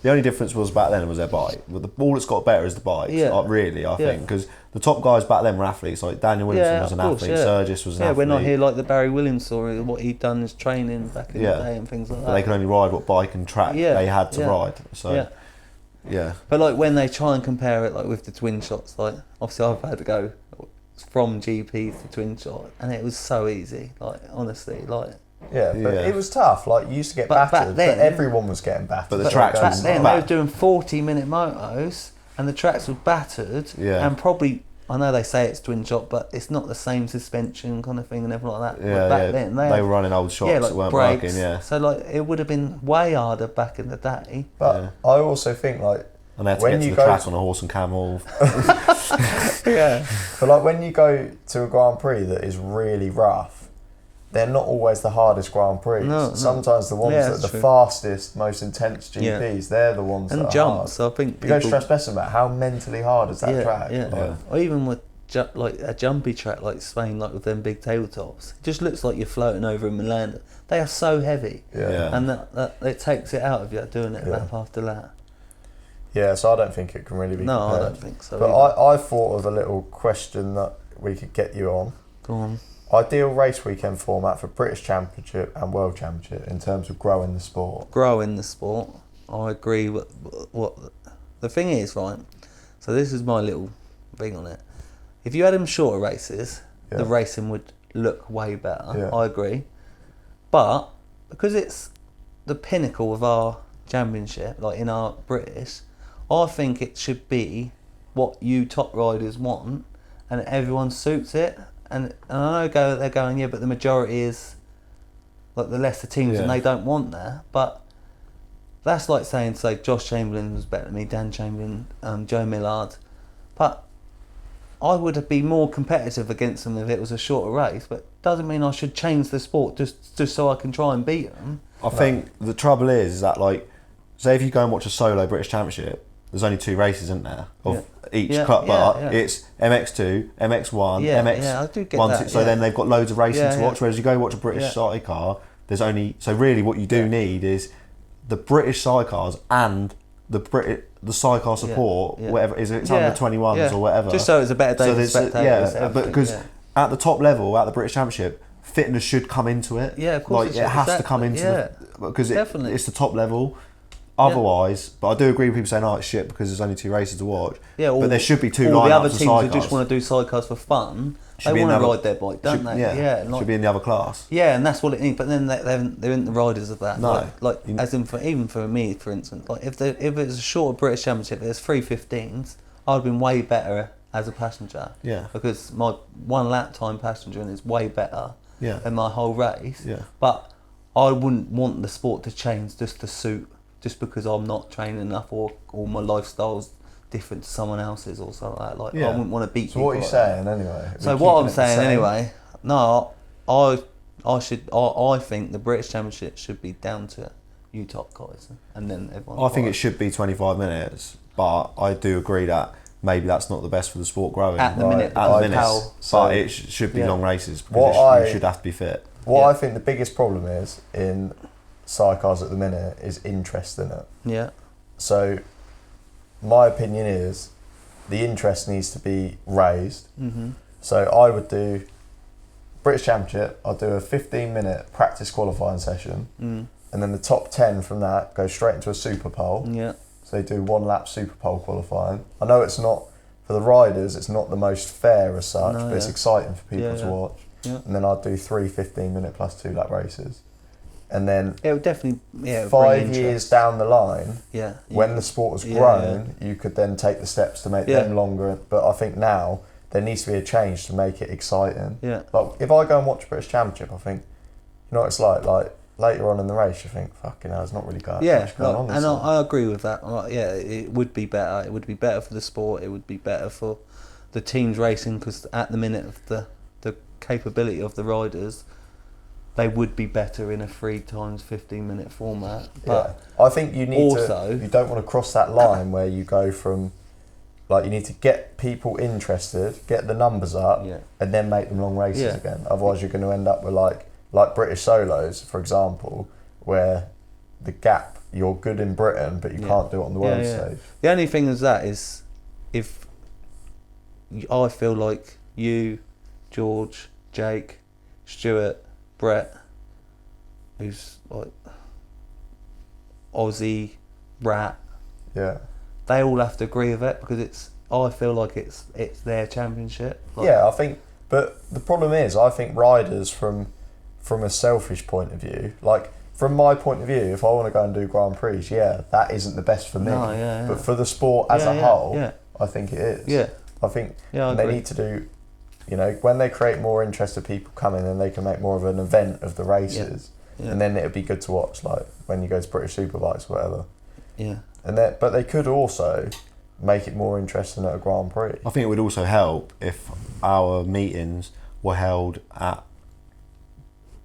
Speaker 4: The only difference was back then was their bike. All that's got better is the bikes, really, I think. Because the top guys back then were athletes. Like Daniel Williamson was an athlete, Sergis was an athlete. Yeah,
Speaker 3: when I hear like the Barry Williams story, what he'd done as training back in the day and things like that.
Speaker 4: But they can only ride what bike and track they had to ride. So,
Speaker 3: But like when they try and compare it like with the twin shots, like obviously I've had to go from GPs to twin shot, and it was so easy. Like honestly, like.
Speaker 1: Yeah, but it was tough. Like you used to get battered, but everyone was getting battered.
Speaker 4: But the tracks
Speaker 3: back then they were doing 40-minute motos, and the tracks were battered, and probably I know they say it's twin shot, but it's not the same suspension kind of thing and everything like that.
Speaker 4: Yeah,
Speaker 3: back then
Speaker 4: they were running old shots
Speaker 3: like
Speaker 4: that weren't
Speaker 3: brakes.
Speaker 4: working.
Speaker 3: So like it would have been way harder back in the day.
Speaker 1: But I also think like
Speaker 4: and they had to get to the track on a horse and camel.
Speaker 1: But like when you go to a Grand Prix that is really rough, they're not always the hardest Grand Prix. Sometimes the ones that are the fastest, most intense GPs, they're the ones that are
Speaker 3: jumps,
Speaker 1: hard.
Speaker 3: I think
Speaker 1: you go to Strasbourg about how mentally hard is that track.
Speaker 3: Or even with like a jumpy track like Spain, like with them big tabletops, it just looks like you're floating over in Milan. They are so heavy, and that it takes it out of you doing it lap after lap.
Speaker 1: Yeah, so I don't think it can really be compared.
Speaker 3: I don't think so.
Speaker 1: But I thought of a little question that we could get you on.
Speaker 3: Go on.
Speaker 1: Ideal race weekend format for British Championship and World Championship in terms of growing the sport.
Speaker 3: Growing the sport, I agree. What the thing is, right? So this is my little thing on it. If you had them shorter races, the racing would look way better. I agree. But because it's the pinnacle of our championship, like in our British, I think it should be what you top riders want, and everyone suits it. And I know they're going, but the majority is like the lesser teams and they don't want that. But that's like saying, say, Josh Chamberlain was better than me, Dan Chamberlain, Joe Millard. But I would be more competitive against them if it was a shorter race, but doesn't mean I should change the sport just so I can try and beat them.
Speaker 4: I think the trouble is that, like, say if you go and watch a solo British Championship, there's only 2 races, isn't there, of each club, but it's MX2, MX1,
Speaker 3: I do get
Speaker 4: MX1,
Speaker 3: that,
Speaker 4: so then they've got loads of racing to watch, whereas you go watch a British sidecar, there's only, so really what you do need is the British sidecars and the sidecar support, whatever, is it's under 21s or whatever.
Speaker 3: Just so it's a better day for spectators.
Speaker 4: But because at the top level, at the British Championship, fitness should come into it.
Speaker 3: Yeah, of course.
Speaker 4: Like, it has to come into because it's the top level. Otherwise, but I do agree with people saying, it's shit because there's only 2 races to watch. Yeah, but there should be 2 lineups of sidecars.
Speaker 3: The other teams who just want to do sidecars for fun, they want to ride their bike, don't they?
Speaker 4: Yeah, should be in the other class.
Speaker 3: Yeah, and that's what it needs. But then they're in the riders of that.
Speaker 4: No.
Speaker 3: Like as in even for me, for instance, like if it's a short British Championship, there's 3:15s, I'd have been way better as a passenger.
Speaker 4: Yeah.
Speaker 3: Because my 1 lap time passenger is way better than my whole race.
Speaker 4: Yeah.
Speaker 3: But I wouldn't want the sport to change just to suit. Just because I'm not training enough or my lifestyle's different to someone else's or something like that. Like, I wouldn't want to beat people.
Speaker 1: So what are you saying anyway?
Speaker 3: So what I'm saying anyway, I think the British Championship should be down to you top guys and then everyone.
Speaker 4: I think it should be 25 minutes, but I do agree that maybe that's not the best for the sport growing.
Speaker 3: At the minute.
Speaker 4: But it should be long races because you should have to be fit.
Speaker 1: What I think the biggest problem is in sidecars at the minute is interest in it.
Speaker 3: Yeah.
Speaker 1: So my opinion is the interest needs to be raised. Mm-hmm. So I would do British Championship, I'll do a 15-minute practice qualifying session, and then the top 10 from that go straight into a super pole.
Speaker 3: Yeah.
Speaker 1: So they do 1 lap super pole qualifying. I know it's not, for the riders, it's not the most fair as such, but it's exciting for people to watch. Yeah. And then I'd do 3 15-minute plus 2 lap races. and then
Speaker 3: it would definitely
Speaker 1: 5 years down the line, when the sport has grown, you could then take the steps to make them longer. But I think now there needs to be a change to make it exciting.
Speaker 3: Yeah.
Speaker 1: Like if I go and watch British Championship, I think, you know what it's like later on in the race, you think, fucking hell, it's not really much going on.
Speaker 3: And I agree with that. It would be better. It would be better for the sport. It would be better for the teams racing, because at the minute of the capability of the riders, they would be better in a 3 times 15-minute format. But
Speaker 1: I think you need you don't want to cross that line where you go from, like, you need to get people interested, get the numbers up, and then make them long races again. Otherwise, you're going to end up with like British solos, for example, where the gap, you're good in Britain, but you can't do it on the world stage.
Speaker 3: The only thing is if I feel like you, George, Jake, Stuart, Brett, who's like Aussie, Rat, they all have to agree with it, because I feel like it's their championship.
Speaker 1: I think, but the problem is, I think riders from a selfish point of view, like from my point of view, if I want to go and do Grand Prix, that isn't the best for me. But for the sport as a whole, I think it is. I think they need to do, when they create more interested people coming, then they can make more of an event of the races, and then it'd be good to watch, like when you go to British Superbikes or whatever. But they could also make it more interesting at a Grand Prix.
Speaker 4: I think it would also help if our meetings were held at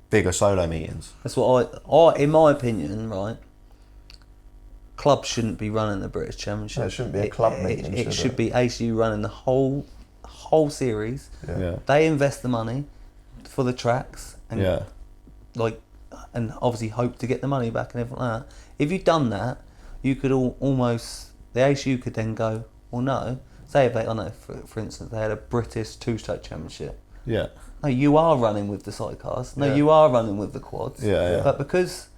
Speaker 4: bigger solo meetings.
Speaker 3: That's what I in my opinion, right, clubs shouldn't be running the British Championship.
Speaker 1: No, it shouldn't be a club meeting.
Speaker 3: It should be ACU running the whole series. They invest the money for the tracks and and obviously hope to get the money back and everything like that. If you'd done that, you could almost, the ACU could then go, well, no, say if they, for instance, they had a British 2-stroke championship. No, you are running with the sidecars. No, you are running with the quads. But because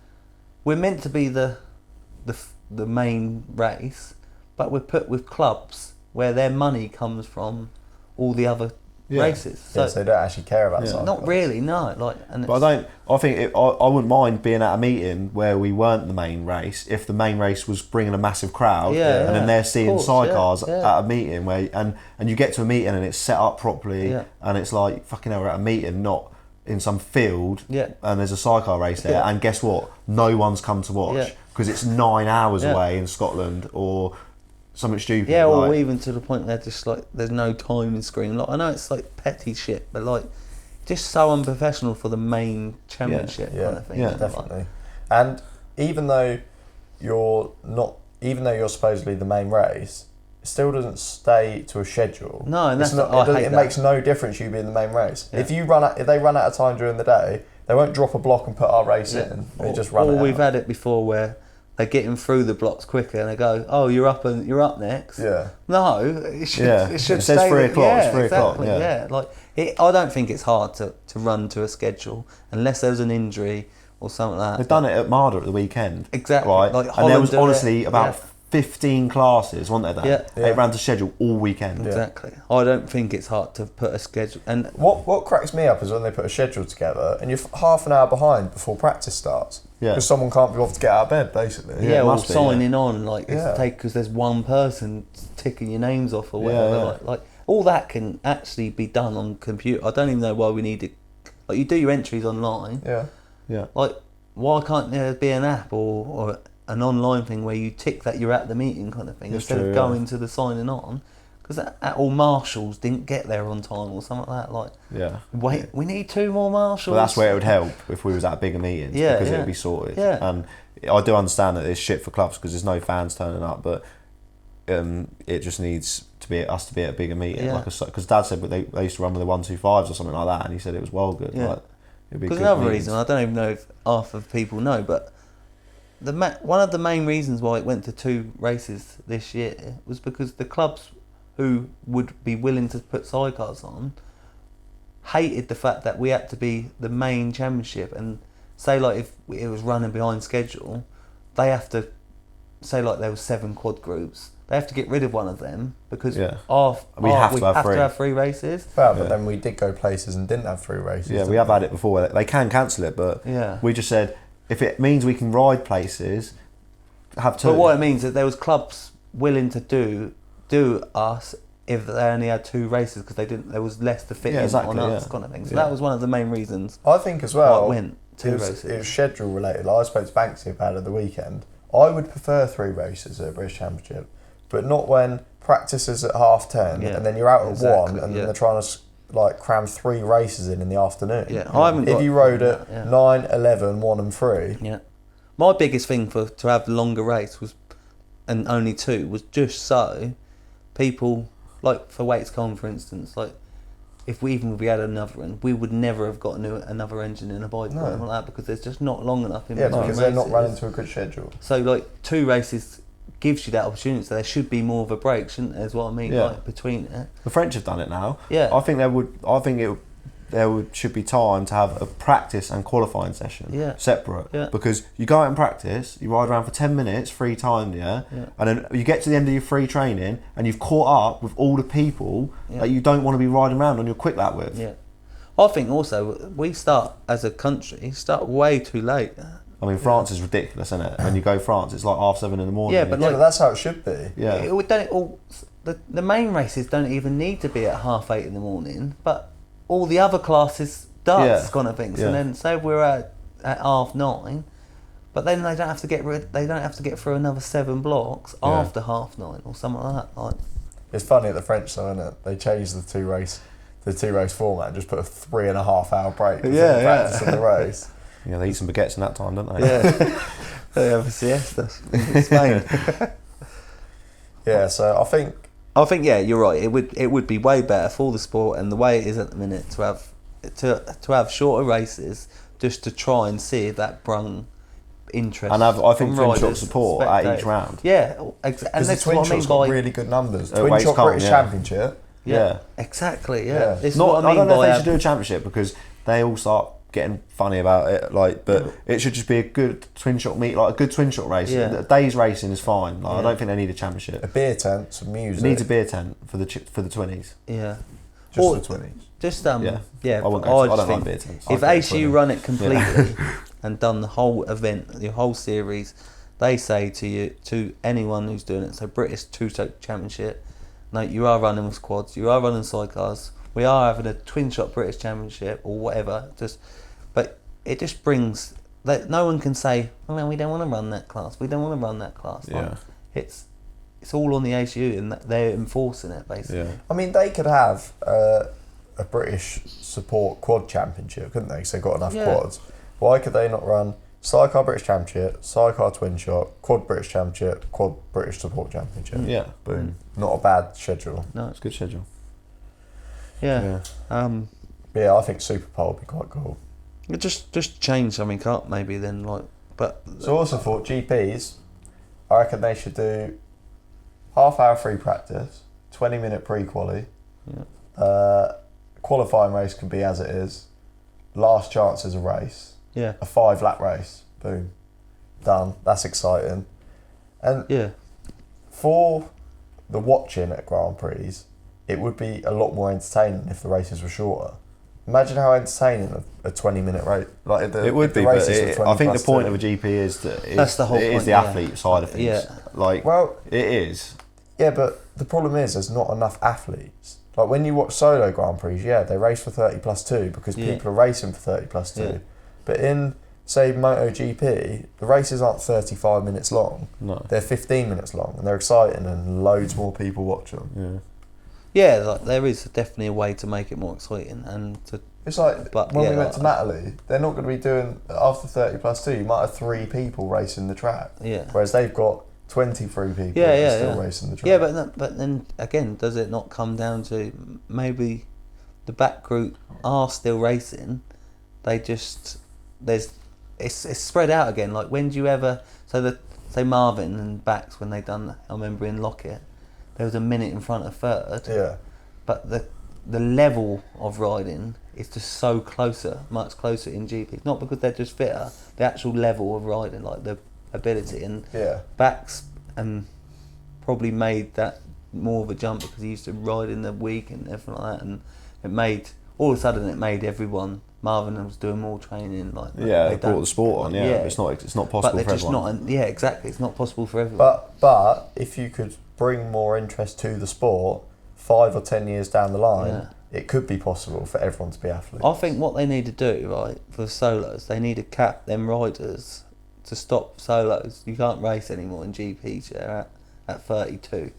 Speaker 3: we're meant to be the main race, but we're put with clubs where their money comes from all the other races.
Speaker 1: So they don't actually care about sidecars.
Speaker 3: Not really, no.
Speaker 4: But I wouldn't mind being at a meeting where we weren't the main race if the main race was bringing a massive crowd, and then they're seeing sidecars at a meeting where and you get to a meeting and it's set up properly, and it's like, fucking hell, we're at a meeting, not in some field, and there's a sidecar race there, and guess what? No one's come to watch because it's 9 hours away in Scotland or something stupid.
Speaker 3: Or even to the point where just like there's no timing screen. Like, I know it's like petty shit, but like just so unprofessional for the main championship kind of thing.
Speaker 1: Definitely. And even though you're supposedly the main race, it still doesn't stay to a schedule.
Speaker 3: No, and
Speaker 1: it makes no difference you being the main race. If they run out of time during the day, they won't drop a block and put our race in. They just run it out.
Speaker 3: We've had it before where they're getting through the blocks quicker and they go, oh, you're up next. No, it should
Speaker 4: says 3 o'clock. It's 3
Speaker 3: exactly,
Speaker 4: o'clock.
Speaker 3: I don't think it's hard to run to a schedule unless there's an injury or something like that.
Speaker 4: They've done it at Marder at the weekend.
Speaker 3: Exactly.
Speaker 4: Right?
Speaker 3: Like
Speaker 4: and there was honestly about 15 classes, wasn't there? They ran to schedule all weekend.
Speaker 3: Exactly. I don't think it's hard to put a schedule. And
Speaker 1: what cracks me up is when they put a schedule together and you're half an hour behind before practice starts. Because someone can't be bothered to get out of bed, basically.
Speaker 3: Or signing on, like because there's one person ticking your names off or whatever. Like all that can actually be done on computer. I don't even know why we need it. Like, you do your entries online. Like, why can't there be an app or an online thing where you tick that you're at the meeting kind of thing instead of going to the signing on? Because all marshals didn't get there on time or something like that. Wait, we need 2 more marshals.
Speaker 4: Well, that's where it would help if we was at bigger meetings, because it would be sorted. And I do understand that it's shit for clubs because there's no fans turning up, but it just needs to be us to be at a bigger meeting. Because Dad said they used to run with the 125s or something like that, and he said it was well good.
Speaker 3: Because another reason, I don't even know if half of people know, but one of the main reasons why it went to 2 races this year was because the clubs who would be willing to put sidecars on hated the fact that we had to be the main championship, and say like if it was running behind schedule, they have to say like there was 7 quad groups, they have to get rid of one of them because we have to have 3 races.
Speaker 1: Well, but then we did go places and didn't have 3 races.
Speaker 4: We have had it before. They can cancel it, but we just said if it means we can ride places, have two.
Speaker 3: But what it means is that there was clubs willing to do us if they only had 2 races because there was less to fit in on us kind of thing. So that was one of the main reasons.
Speaker 1: I think as well.
Speaker 3: I went 2 races.
Speaker 1: It was schedule related. Like I spoke to Banksy about it at the weekend. I would prefer 3 races at a British Championship, but not when practice is at 10:30 and then you're out at 1 and then they're trying to like cram 3 races in the afternoon.
Speaker 3: Yeah, I haven't.
Speaker 1: If you rode at 9, 11, 1 and 3.
Speaker 3: Yeah, my biggest thing to have the longer race was, and only 2 was just so people like for Weights-Con for instance, like if we had another one, we would never have got another engine in a bike or anything like that because there's just not long enough in between
Speaker 1: because
Speaker 3: races.
Speaker 1: they're not running to a good schedule.
Speaker 3: So like 2 races gives you that opportunity. So there should be more of a break, shouldn't there? Is what I mean.
Speaker 4: Yeah.
Speaker 3: Like between it.
Speaker 4: The French have done it now.
Speaker 3: Yeah.
Speaker 4: I think should be time to have a practice and qualifying session separate.
Speaker 3: Yeah.
Speaker 4: Because you go out and practice, you ride around for 10 minutes, free time, and then you get to the end of your free training and you've caught up with all the people that you don't want to be riding around on your quick lap with.
Speaker 3: Yeah. I think also we start as a country way too late.
Speaker 4: I mean, France is ridiculous, isn't it? When you go France, it's like 7:30 in the morning.
Speaker 3: Yeah, but
Speaker 1: that's how it should be.
Speaker 4: Yeah.
Speaker 3: The main races don't even need to be at 8:30 in the morning, but all the other classes does kind of thing. So then, say we're at 9:30, but then they don't have to get through another 7 blocks after 9:30 or something like that. Like,
Speaker 1: it's funny at the French though, isn't it? They changed the two race format and just put a 3.5 hour break. Practice on the race.
Speaker 4: Yeah, they eat some baguettes in that time, don't they?
Speaker 3: Yeah. They have a siesta in Spain.
Speaker 1: Yeah, so I think
Speaker 3: you're right. It would be way better for the sport and the way it is at the minute to have shorter races just to try and see if that brung interest.
Speaker 4: And I think twin
Speaker 3: riders,
Speaker 4: shock support at each round.
Speaker 3: Yeah, and
Speaker 1: because the
Speaker 3: that's
Speaker 1: twin
Speaker 3: what I mean
Speaker 1: shock's got
Speaker 3: by
Speaker 1: really good numbers.
Speaker 4: Twin
Speaker 1: Twin shock
Speaker 4: Shock
Speaker 1: British Championship.
Speaker 3: Yeah, exactly. Yeah, This is
Speaker 4: Not,
Speaker 3: what I mean
Speaker 4: don't know
Speaker 3: by
Speaker 4: if they should do a championship because they all start getting funny about it. But it should just be a good twin shock meet, like a good twin shock race.
Speaker 3: Yeah.
Speaker 4: A day's racing is fine. I don't think they need a championship.
Speaker 1: A beer tent, some music.
Speaker 4: It needs a beer tent for the 20s.
Speaker 3: Yeah.
Speaker 1: Just the 20s.
Speaker 3: Just
Speaker 4: I don't like beer tents.
Speaker 3: If ACU run it completely and done the whole event, the whole series, they say to anyone who's doing it, so British Two-Stroke Championship, no, you are running with quads, you are running sidecars, we are having a twin shot British Championship or whatever. But it just brings that no one can say, "Oh no, we don't want to run that class. We don't want to run that class." Like, it's all on the ACU and they're enforcing it basically.
Speaker 4: Yeah.
Speaker 1: I mean, they could have a British support quad championship, couldn't they? Because they've got enough quads. Why could they not run Sidecar British Championship, Sidecar Twin Shot, Quad British Championship, Quad British Support Championship?
Speaker 4: Yeah.
Speaker 1: Boom. Not a bad schedule.
Speaker 3: No,
Speaker 4: It's a good schedule.
Speaker 3: Yeah.
Speaker 1: Yeah, I think Super Pole would be quite cool.
Speaker 3: Just change something up maybe then, like. But
Speaker 1: so I also thought GPs, I reckon they should do half-hour free practice, 20-minute pre-quali.
Speaker 3: Yeah.
Speaker 1: Qualifying race can be as it is. Last chance is a race.
Speaker 3: Yeah.
Speaker 1: A 5-lap race. Boom. Done. That's exciting. And for the watching at Grand Prix, it would be a lot more entertaining if the races were shorter. Imagine how entertaining a 20-minute race. Like
Speaker 4: it would be, but I think the point of a GP is that
Speaker 3: that's the whole point,
Speaker 4: is the athlete side of things.
Speaker 3: Yeah.
Speaker 4: Like,
Speaker 1: well,
Speaker 4: it is.
Speaker 1: Yeah, but the problem is there's not enough athletes. Like when you watch solo Grand Prix, they race for 30+2 because people are racing for 30+2. Yeah. But in, say, MotoGP, the races aren't 35 minutes long.
Speaker 4: No.
Speaker 1: They're 15 minutes long and they're exciting and loads more people watch them.
Speaker 4: Yeah.
Speaker 3: Yeah, like there is definitely a way to make it more exciting and to.
Speaker 1: It's like when we went to Matterley, they're not going to be doing after 30+2. You might have 3 people racing the track.
Speaker 3: Yeah.
Speaker 1: Whereas they've got 23 people still racing the track.
Speaker 3: Yeah, but then again, does it not come down to maybe the back group are still racing? They just it's spread out again. Like when do you ever say Marvin and Bax when they done I remember in Lockett. There was a minute in front of third.
Speaker 1: Yeah.
Speaker 3: But the level of riding is just so much closer in GP. Not because they're just fitter, the actual level of riding, like the ability. And Bax probably made that more of a jump because he used to ride in the week and everything like that. And all of a sudden it made everyone Marvin was doing more training. Like
Speaker 4: they brought the sport on. Yeah, but it's not possible
Speaker 3: but
Speaker 4: for everyone.
Speaker 3: Exactly. It's not possible for everyone.
Speaker 1: But if you could bring more interest to the sport, 5 or 10 years down the line, it could be possible for everyone to be athletes.
Speaker 3: I think what they need to do, right, for solos, they need to cap them riders to stop solos. You can't race anymore in GPs at 32.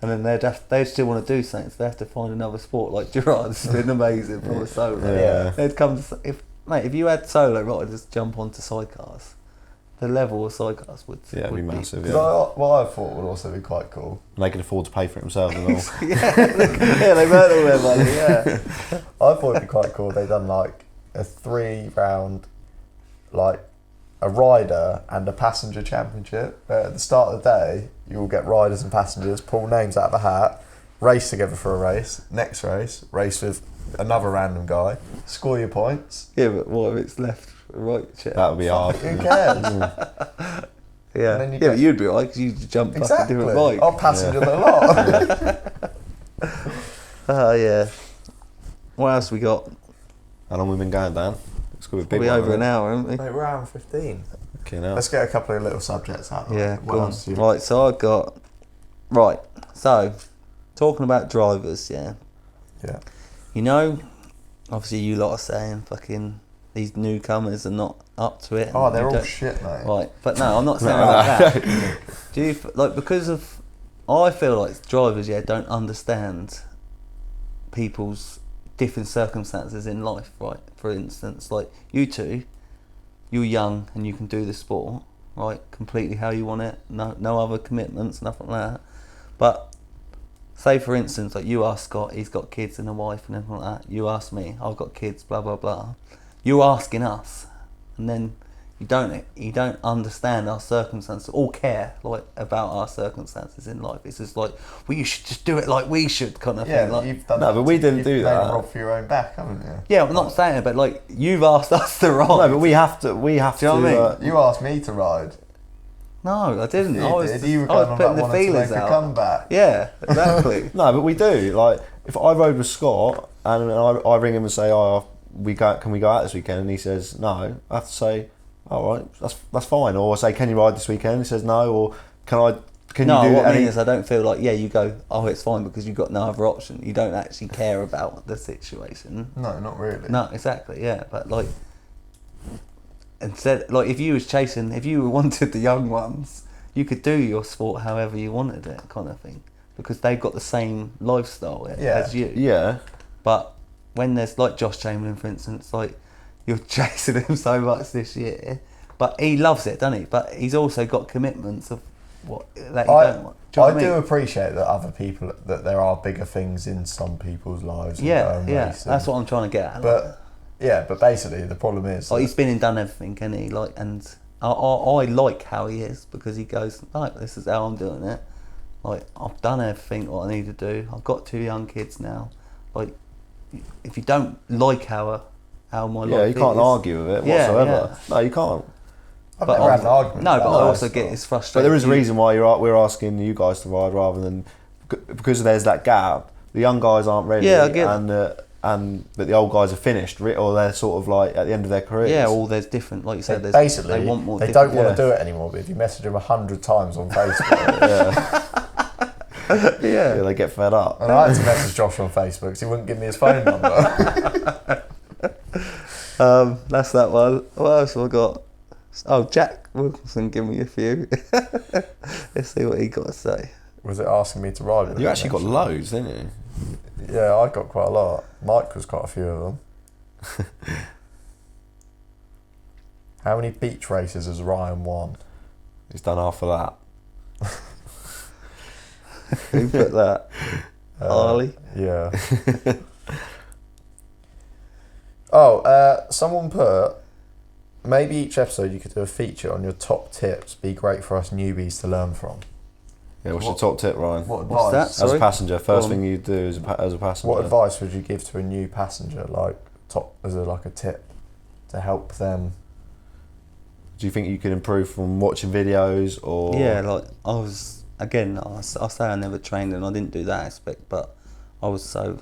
Speaker 3: And then they'd still want to do something, so they have to find another sport. Like Gerard's been amazing for a solo.
Speaker 4: Yeah.
Speaker 3: They'd come to, if you had solo riders jump onto sidecars, the level of sidecars would
Speaker 4: be massive.
Speaker 1: What I thought would also be quite cool.
Speaker 4: And they could afford to pay for it themselves and all.
Speaker 3: they earn all their money. Yeah.
Speaker 1: I thought it'd be quite cool. They done like a 3-round, like a rider and a passenger championship. At the start of the day, you will get riders and passengers, pull names out of a hat, race together for a race. Next race with another random guy, score your points.
Speaker 3: Yeah, but what if it's left, right? Shit.
Speaker 4: That would be hard.
Speaker 1: Who cares?
Speaker 3: But you'd be right because you jump up and do a bike.
Speaker 1: I'll passenger a lot.
Speaker 3: Yeah. What else we got?
Speaker 4: How long we been going, Dan? It's going to be a big
Speaker 3: Probably
Speaker 4: one,
Speaker 3: over an hour, haven't we?
Speaker 1: Mate, we're hour and 15.
Speaker 4: Okay, now.
Speaker 1: Let's get a couple of little subjects out.
Speaker 3: Yeah,
Speaker 1: what else do you...
Speaker 3: Right, so I've got... Right, so, talking about drivers, yeah.
Speaker 1: Yeah.
Speaker 3: You know, obviously you lot are saying fucking these newcomers are not up to it.
Speaker 1: Oh, they're all shit, mate.
Speaker 3: Right, but no, I'm not saying like that. Do you, like, because of... I feel like drivers, don't understand people's different circumstances in life, right? For instance, like, you two, you're young and you can do the sport, right? Completely how you want it. No other commitments, nothing like that. But say for instance, like you ask Scott, he's got kids and a wife and everything like that. You ask me, I've got kids, blah blah blah. You're asking us, and then you don't understand our circumstances or care like about our circumstances in life. It's just like, well, you should just do it like we should, kind of thing. Like,
Speaker 1: you've done
Speaker 4: no,
Speaker 1: that.
Speaker 4: but we didn't do that.
Speaker 1: You've rob for your own back, haven't you?
Speaker 3: Yeah, I'm not saying it, but like you've asked us to ride.
Speaker 4: No, but we have to.
Speaker 3: Do you know what I mean?
Speaker 1: You asked me to ride.
Speaker 3: No, I didn't.
Speaker 1: You were
Speaker 3: putting the feelers out.
Speaker 1: Comeback.
Speaker 3: Yeah, exactly.
Speaker 4: No, but we do. Like, if I rode with Scott and I ring him and say, "Oh, can we go out this weekend?" and he says no, I have to say, "All right, that's fine." Or I say, "Can you ride this weekend?" He says no. Or Can you do?
Speaker 3: No, what I mean is I don't feel like you go, "Oh, it's fine," because you've got no other option. You don't actually care about the situation.
Speaker 1: No, not really.
Speaker 3: No, exactly. Yeah, but like. Instead, like if you wanted the young ones, you could do your sport however you wanted it, kind of thing, because they've got the same lifestyle as you.
Speaker 4: Yeah.
Speaker 3: But when there's like Josh Chamberlain, for instance, like you're chasing him so much this year, but he loves it, doesn't he? But he's also got commitments of what that you don't want.
Speaker 1: I do appreciate that other people, that there are bigger things in some people's lives.
Speaker 3: Yeah, that's what I'm trying to get at.
Speaker 1: But but basically the problem is,
Speaker 3: like, he's been and done everything, can he? Like, and I like how he is, because he goes, like, this is how I'm doing it. Like, I've done everything what I need to do. I've got 2 young kids now. Like, if you don't like how my life is,
Speaker 4: you can't argue with it whatsoever. No, you can't.
Speaker 1: I've never had an argument.
Speaker 3: No, but I also get it's frustrating.
Speaker 4: But there is a reason why we're asking you guys to ride rather than, because there's that gap. The young guys aren't ready.
Speaker 3: Yeah, I get
Speaker 4: but the old guys are finished, or they're sort of like at the end of their careers.
Speaker 3: Yeah, or there's different, like you said,
Speaker 1: basically
Speaker 3: they want more.
Speaker 1: They don't want to do it anymore. But if you message them 100 times on Facebook,
Speaker 4: yeah, they get fed up.
Speaker 1: And I had to message Josh on Facebook because he wouldn't give me his phone number.
Speaker 3: That's that one. What else have I got? Oh, Jack Wilkinson, give me a few. Let's see what he got to say.
Speaker 1: Was it asking me to ride with him?
Speaker 4: You actually got loads, didn't you?
Speaker 1: Yeah, I got quite a lot. Mike was quite a few of them. How many beach races has Ryan won?
Speaker 4: He's done half of that.
Speaker 3: Who put that? Harley?
Speaker 1: Yeah. Someone put, maybe each episode you could do a feature on your top tips, be great for us newbies to learn from.
Speaker 4: Yeah, what's your top tip, Ryan?
Speaker 1: What
Speaker 3: What's that?
Speaker 1: advice?
Speaker 4: As a passenger, first thing you do as a passenger.
Speaker 1: What advice would you give to a new passenger, like a tip to help them?
Speaker 4: Do you think you could improve from watching videos or?
Speaker 3: Yeah, like I say I never trained and I didn't do that aspect, but I was so,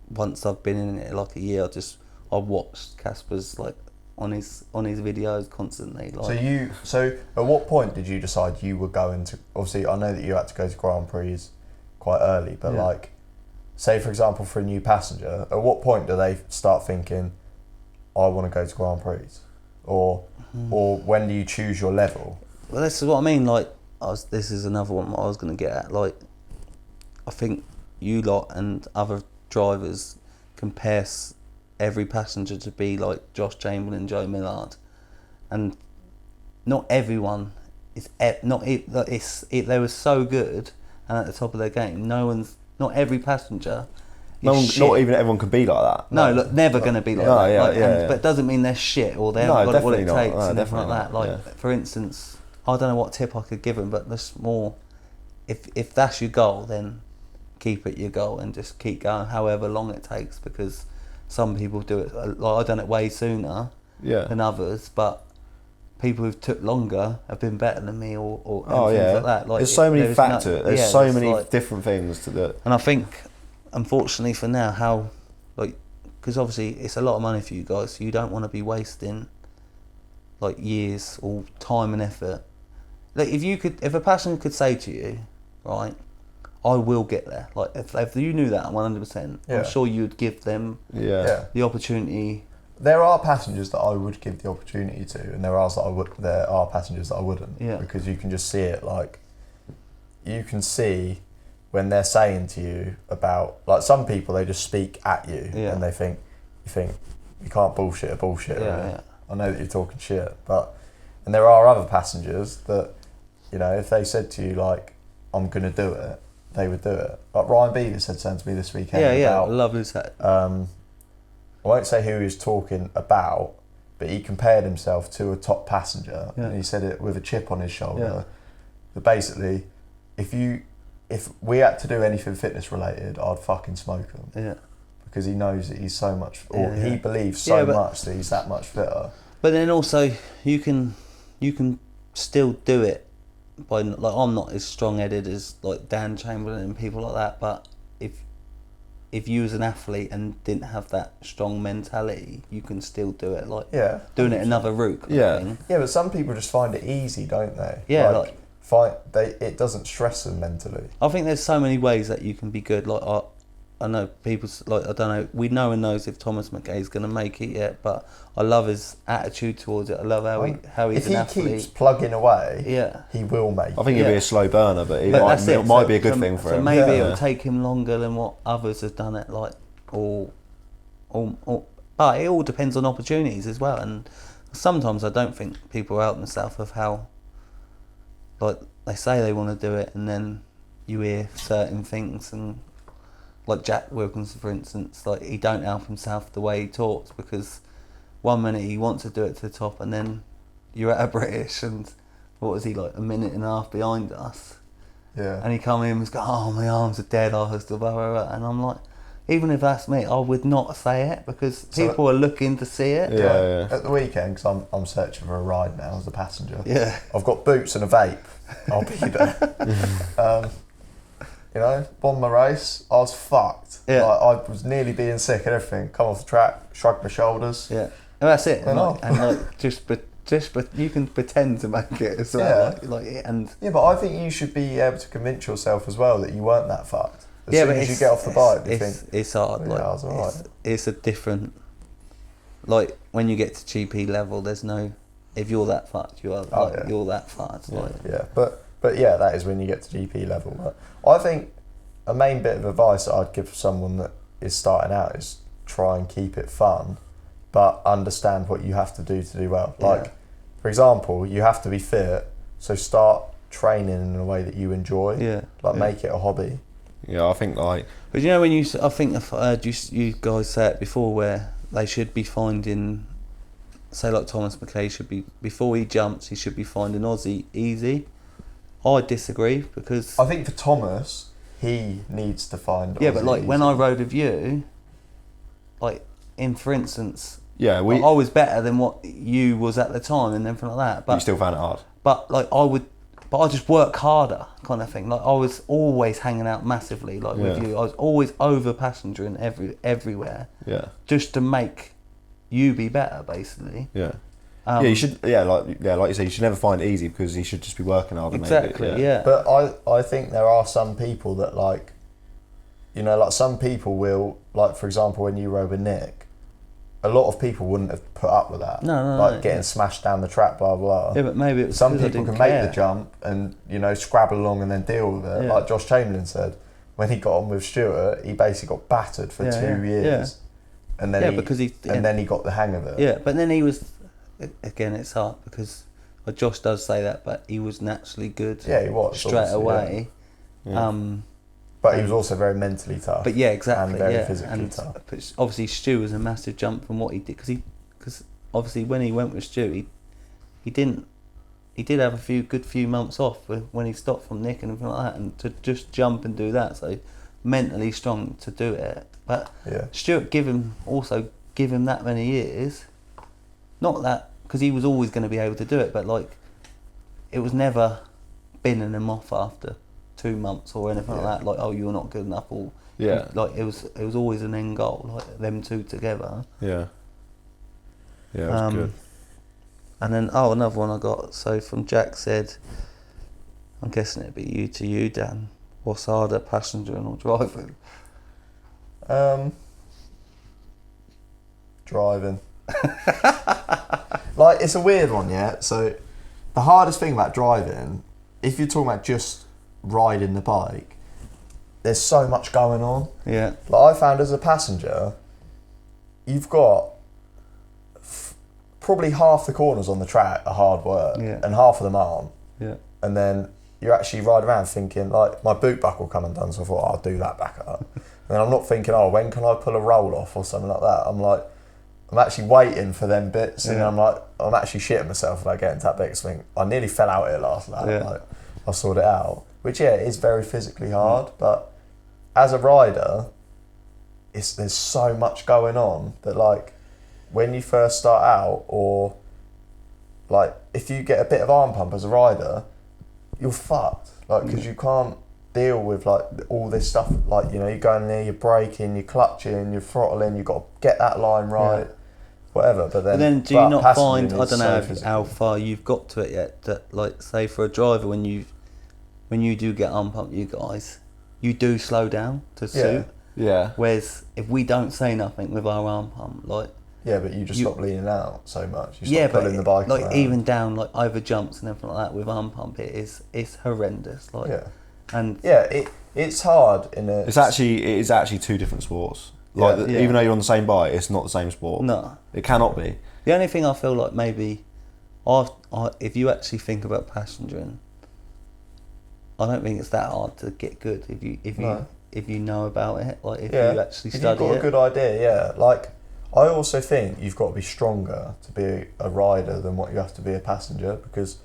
Speaker 3: once I've been in it like a year, I watched Casper's like on his videos constantly. Like,
Speaker 1: So at what point did you decide you were going to? Obviously, I know that you had to go to Grand Prix quite early, but like, say for example, for a new passenger, at what point do they start thinking, I want to go to Grand Prix, or when do you choose your level?
Speaker 3: Well, this is what I mean. Like, this is another one I was going to get at. Like, I think you lot and other drivers compare every passenger to be like Josh Chamberlain, Joe Millard, and not everyone is they were so good and at the top of their game. Not every passenger. Not
Speaker 4: even everyone can be like that.
Speaker 3: No, look, never going to be like that. But it doesn't mean they're shit or they haven't got what it takes and everything like that. Like, for instance, I don't know what tip I could give them, but there's more. If that's your goal, then keep it your goal and just keep going however long it takes, because some people do it, like I've done it way sooner than others, but people who've took longer have been better than me or things like that. Like,
Speaker 4: there's so many factors, there's so many different things to do.
Speaker 3: And I think, unfortunately for now, how, like, because obviously it's a lot of money for you guys, so you don't want to be wasting like years or time and effort. Like, if a passenger could say to you, right, I will get there. Like, if you knew that 100%, I'm sure you'd give them the opportunity.
Speaker 1: There are passengers that I would give the opportunity to, and there are passengers that I wouldn't. Yeah. Because you can just see it. Like, you can see when they're saying to you about, like, some people, they just speak at you and you think you can't bullshit a bullshit. I know that you're talking shit, and there are other passengers that, you know, if they said to you like, I'm gonna do it, they would do it. Like Ryan Beaver said something to me this weekend.
Speaker 3: I love his hat.
Speaker 1: I won't say who he was talking about, but he compared himself to a top passenger, and he said it with a chip on his shoulder. That basically, if we had to do anything fitness related, I'd fucking smoke him. Yeah. Because he knows that he's so much, or he believes so much that he's that much fitter.
Speaker 3: But then also, you can still do it by, like, I'm not as strong-headed as like Dan Chamberlain and people like that, but if you was an athlete and didn't have that strong mentality, you can still do it. Like, doing it another route.
Speaker 1: But some people just find it easy, don't they?
Speaker 3: Yeah,
Speaker 1: it doesn't stress them mentally.
Speaker 3: I think there's so many ways that you can be good. Like, I know people, like, I don't know, no one knows if Thomas McKay's going to make it yet, but I love his attitude towards it. I love how he's an athlete.
Speaker 1: If he keeps plugging away, he will make it.
Speaker 4: I think he'll be a slow burner, but it might be a good thing for him.
Speaker 3: So maybe it'll take him longer than what others have done it, like, but it all depends on opportunities as well. And sometimes I don't think people are out themselves of how, like, they say they want to do it and then you hear certain things, and like Jack Wilkinson, for instance, like, he don't help himself the way he talks, because one minute he wants to do it to the top and then you're at a British and what was he, like, a minute and a half behind us, and he come in and was going, oh, my arms are dead, I was blah, blah, blah. And I'm like, even if that's me, I would not say it, because people are looking to see it.
Speaker 1: At the weekend, because I'm searching for a ride now as a passenger, I've got boots and a vape, I'll be there. You know, won my race, I was fucked. Like, I was nearly being sick and everything. Come off the track, shrug my shoulders.
Speaker 3: Yeah, and that's it. And just you can pretend to make it as well.
Speaker 1: But I think you should be able to convince yourself as well that you weren't that fucked. As soon as you get off the bike, you think
Speaker 3: it's hard. Like,
Speaker 1: I was alright.
Speaker 3: It's a different. Like, when you get to GP level, there's no. If you're that fucked, you are. You're that fucked.
Speaker 1: But that is when you get to GP level. But I think a main bit of advice that I'd give someone that is starting out is try and keep it fun, but understand what you have to do well. Like, for example, you have to be fit, so start training in a way that you enjoy. Make it a hobby.
Speaker 4: Yeah, I think like.
Speaker 3: But you know, I think I've heard you guys say it before, where they should be finding, say, like Thomas McKay should be, before he jumps, he should be finding Aussie easy. I disagree, because
Speaker 1: I think for Thomas, he needs to find.
Speaker 3: Yeah, but like, when I rode with you, like, for instance,
Speaker 4: I
Speaker 3: was better than what you was at the time and everything like that. But
Speaker 4: you still found it hard.
Speaker 3: But like, I just work harder, kind of thing. Like, I was always hanging out massively, like with you. I was always over passengering everywhere. Yeah. Just to make you be better, basically.
Speaker 4: Yeah. You should. Yeah, like you say, you should never find it easy because you should just be working hard.
Speaker 3: Exactly.
Speaker 4: Maybe,
Speaker 3: yeah.
Speaker 1: But I think there are some people that like, you know, like some people will, like for example, when you rode with Nick, a lot of people wouldn't have put up with that.
Speaker 3: No.
Speaker 1: Getting smashed down the track, blah blah.
Speaker 3: Yeah, but maybe it was
Speaker 1: some people can make the jump and, you know, scrabble along and then deal with it.
Speaker 3: Yeah.
Speaker 1: Like Josh Chamberlain said, when he got on with Stuart, he basically got battered for 2 years.
Speaker 3: Yeah.
Speaker 1: And then
Speaker 3: because
Speaker 1: then he got the hang of it.
Speaker 3: Yeah, but then he was, again, it's hard because Josh does say that, but he was naturally good.
Speaker 1: Yeah, he was
Speaker 3: straight away.
Speaker 4: Yeah.
Speaker 1: But he was also very mentally tough.
Speaker 3: But yeah, exactly.
Speaker 1: And very physically tough.
Speaker 3: But obviously, Stu was a massive jump from what he did because obviously when he went with Stu, he did have a good few months off when he stopped from Nick and everything like that, and to just jump and do that, so mentally strong to do it. But Stuart give him that many years, not that because he was always going to be able to do it, but like it was never binning him off after 2 months or anything like that. Like, oh, you're not good enough, or like it was always an end goal, like them two together.
Speaker 4: Yeah. Yeah, it was good.
Speaker 3: And then another one I got. So from Jack said, I'm guessing it'd be you, Dan. What's harder, passengering or driving?
Speaker 1: Driving. Like, it's a weird one, yeah? So, the hardest thing about driving, if you're talking about just riding the bike, there's so much going on.
Speaker 3: Yeah.
Speaker 1: Like, I found as a passenger, you've got probably half the corners on the track are hard work, and half of them aren't.
Speaker 3: Yeah.
Speaker 1: And then you actually ride around thinking, like, my boot buckle come undone, so I thought, I'll do that back up. And I'm not thinking, when can I pull a roll off or something like that? I'm like, I'm actually waiting for them bits, and I'm like, I'm actually shitting myself if I get into that bit, because I nearly fell out here last lap. Like, I sorted it out, which is very physically hard. But as a rider, there's so much going on that, like, when you first start out, or like if you get a bit of arm pump as a rider, you're fucked. Like, because you can't deal with like all this stuff. Like, you know, you're going there, you're braking, you're clutching, you're throttling. You've got to get that line right, whatever. But then
Speaker 3: do you not find, I don't know
Speaker 1: so
Speaker 3: how far you've got to it yet, that like say for a driver when you do get arm pump, you guys, you do slow down to suit.
Speaker 4: Yeah.
Speaker 3: Whereas if we don't say nothing with our arm pump, like.
Speaker 1: Yeah, but you stop leaning out so much. You stop pulling the bike
Speaker 3: like
Speaker 1: around.
Speaker 3: Even down like over jumps and everything like that with arm pump, it's horrendous. Like, and
Speaker 1: it's hard in a.
Speaker 4: It is actually two different sports. Like even though you're on the same bike, it's not the same sport.
Speaker 3: No,
Speaker 4: it cannot be.
Speaker 3: The only thing I feel like maybe, if you actually think about passengering, I don't think it's that hard to get good if you know about it. Like if you actually study it. If you've
Speaker 1: got a good idea, like. I also think you've got to be stronger to be a rider than what you have to be a passenger, because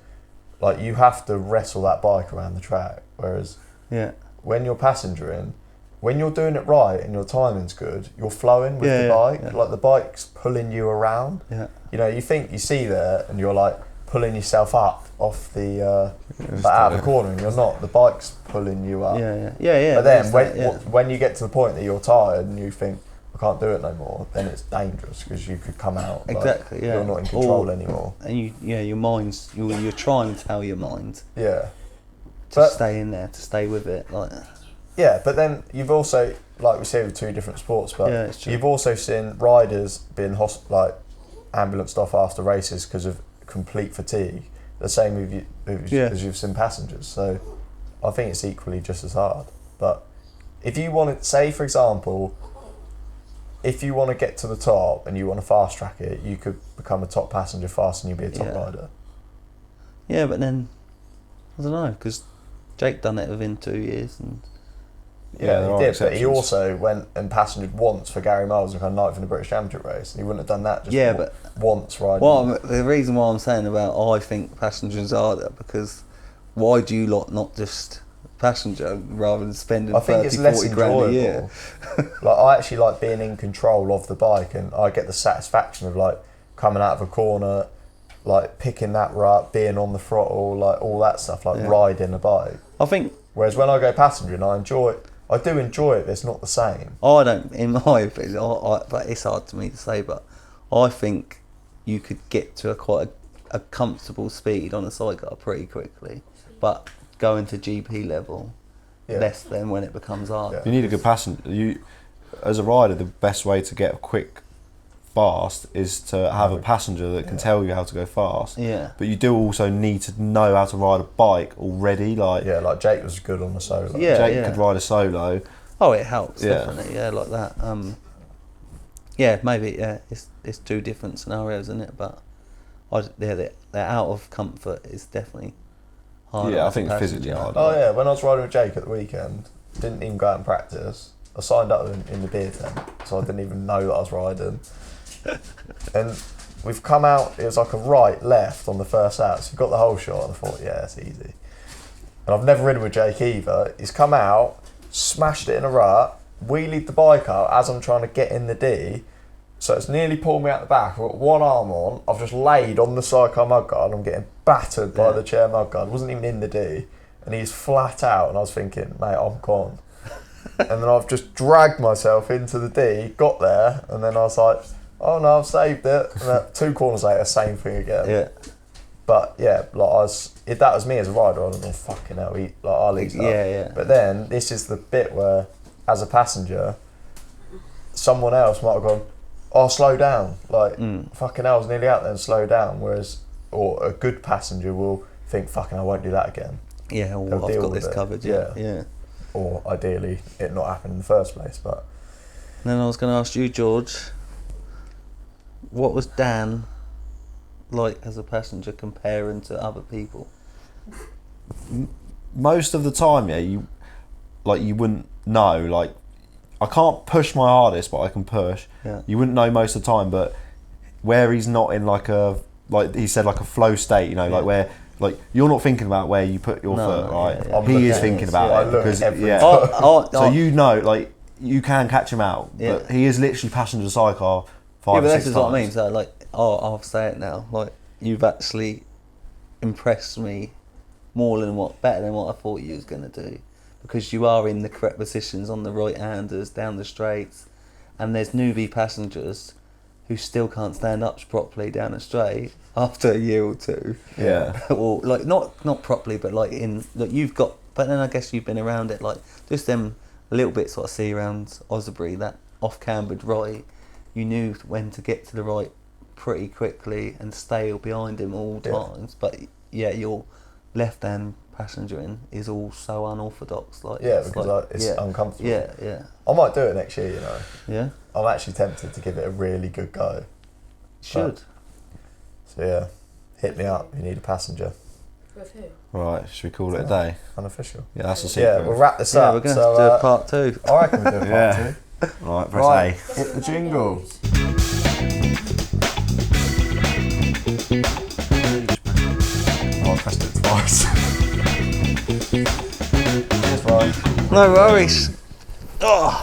Speaker 1: like you have to wrestle that bike around the track, whereas when you're passengering, when you're doing it right and your timing's good, you're flowing with the bike. Like the bike's pulling you around. You know, you see there and you're like pulling yourself up off the out of the corner, and you're not. The bike's pulling you up. But then when you get to the point that you're tired and you think, I can't do it no more, then it's dangerous, because you could come out you're not in control anymore,
Speaker 3: and your mind's you're trying to tell your mind to stay in there, to stay with it, like
Speaker 1: but then you've also, like we say, with two different sports, but you've also seen riders being ambulanced off after races because of complete fatigue, the same with you as you've seen passengers. So I think it's equally just as hard. But if you want to say, for example, if you want to get to the top and you want to fast track it, you could become a top passenger fast and you'd be a top rider.
Speaker 3: Yeah, but then I don't know, because Jake done it within 2 years, and
Speaker 1: he did. But he also went and passengered once for Gary Miles and got ninth in the British Championship race. And he wouldn't have done that just once riding.
Speaker 3: Well, the reason why I'm saying about I think passengers are there, because why do you lot not just passenger rather than spending 30-40 grand a year?
Speaker 1: Like, I actually like being in control of the bike, and I get the satisfaction of like coming out of a corner, like picking that rut, being on the throttle, like all that stuff, like riding a bike.
Speaker 3: I think.
Speaker 1: Whereas when I go passengering, I do enjoy it, but it's not the same.
Speaker 3: I don't, in my opinion, but it's hard to me to say, but I think you could get to quite a comfortable speed on a sidecar pretty quickly, but going to GP level, less than when it becomes harder.
Speaker 4: You need a good passenger. As a rider, the best way to get quick fast is to have a passenger that can tell you how to go fast.
Speaker 3: Yeah.
Speaker 4: But you do also need to know how to ride a bike already. Like
Speaker 1: Jake was good on the solo.
Speaker 3: Yeah,
Speaker 4: Jake could ride a solo.
Speaker 3: Oh, it helps definitely. Yeah, like that. Maybe it's two different scenarios, isn't it? But they're out of comfort is definitely harder.
Speaker 4: Yeah, I think it's physically harder.
Speaker 1: Oh yeah, when I was riding with Jake at the weekend, didn't even go out and practice. I signed up in the beer tent, so I didn't even know that I was riding. And we've come out, it was like a right, left on the first out, so we got the whole shot, and I thought, yeah, it's easy. And I've never ridden with Jake either. He's come out, smashed it in a rut, wheelied the bike out as I'm trying to get in the D, so it's nearly pulled me out the back. I've got one arm on, I've just laid on the sidecar mudguard, I'm getting battered by the chair mudguard, wasn't even in the D, and he's flat out, and I was thinking, mate, I'm gone. And then I've just dragged myself into the D, got there, and then I was like, oh no, I've saved it. And then 2 corners later, same thing again.
Speaker 3: Yeah.
Speaker 1: But yeah, if that was me as a rider, I'd have gone, fucking hell, I'll eat that.
Speaker 3: Yeah.
Speaker 1: But then, this is the bit where, as a passenger, someone else might have gone, oh, slow down. Like, fucking hell, I was nearly out there and slow down. Or a good passenger will think, fucking, I won't do that again.
Speaker 3: Yeah, well, I've got this covered. Yeah.
Speaker 1: Or ideally, it not happened in the first place. But
Speaker 3: then I was going to ask you, George, what was Dan like as a passenger comparing to other people?
Speaker 4: Most of the time, you wouldn't know. Like, I can't push my hardest, but I can push.
Speaker 3: Yeah.
Speaker 4: You wouldn't know most of the time, but where he's not in like he said, like a flow state, like where. Like, you're not thinking about where you put your foot, right?
Speaker 3: Yeah.
Speaker 4: He is thinking about it because so like you can catch him out, but he is literally passenger sidecar 5 or 6 times.
Speaker 3: This is what I mean. So like, I'll say it now. Like, you've actually impressed me better than what I thought you was gonna do, because you are in the correct positions on the right-handers down the straights, and there's newbie passengers who still can't stand up properly down a straight after a year or two.
Speaker 4: Yeah.
Speaker 3: Or like not properly, but like you've got. But then I guess you've been around it, like just them a little bit sort of see around Osbury, that off cambered right. You knew when to get to the right pretty quickly and stay behind him all times. But yeah, your left hand passenger is all so unorthodox. Like
Speaker 1: because it's uncomfortable.
Speaker 3: Yeah.
Speaker 1: I might do it next year.
Speaker 3: Yeah.
Speaker 1: I'm actually tempted to give it a really good go.
Speaker 3: Should.
Speaker 1: So yeah, hit me up if you need a passenger.
Speaker 5: With who?
Speaker 4: Right, should we call it a day?
Speaker 1: Unofficial.
Speaker 4: Yeah, that's a secret.
Speaker 1: Yeah, we'll wrap this up.
Speaker 3: We're going to have to do a part 2.
Speaker 1: I reckon we'll do a part 2.
Speaker 4: Right, press A.
Speaker 1: Hit the jingle. Oh, I pressed it twice. Cheers, Ryan.
Speaker 3: No worries. Oh.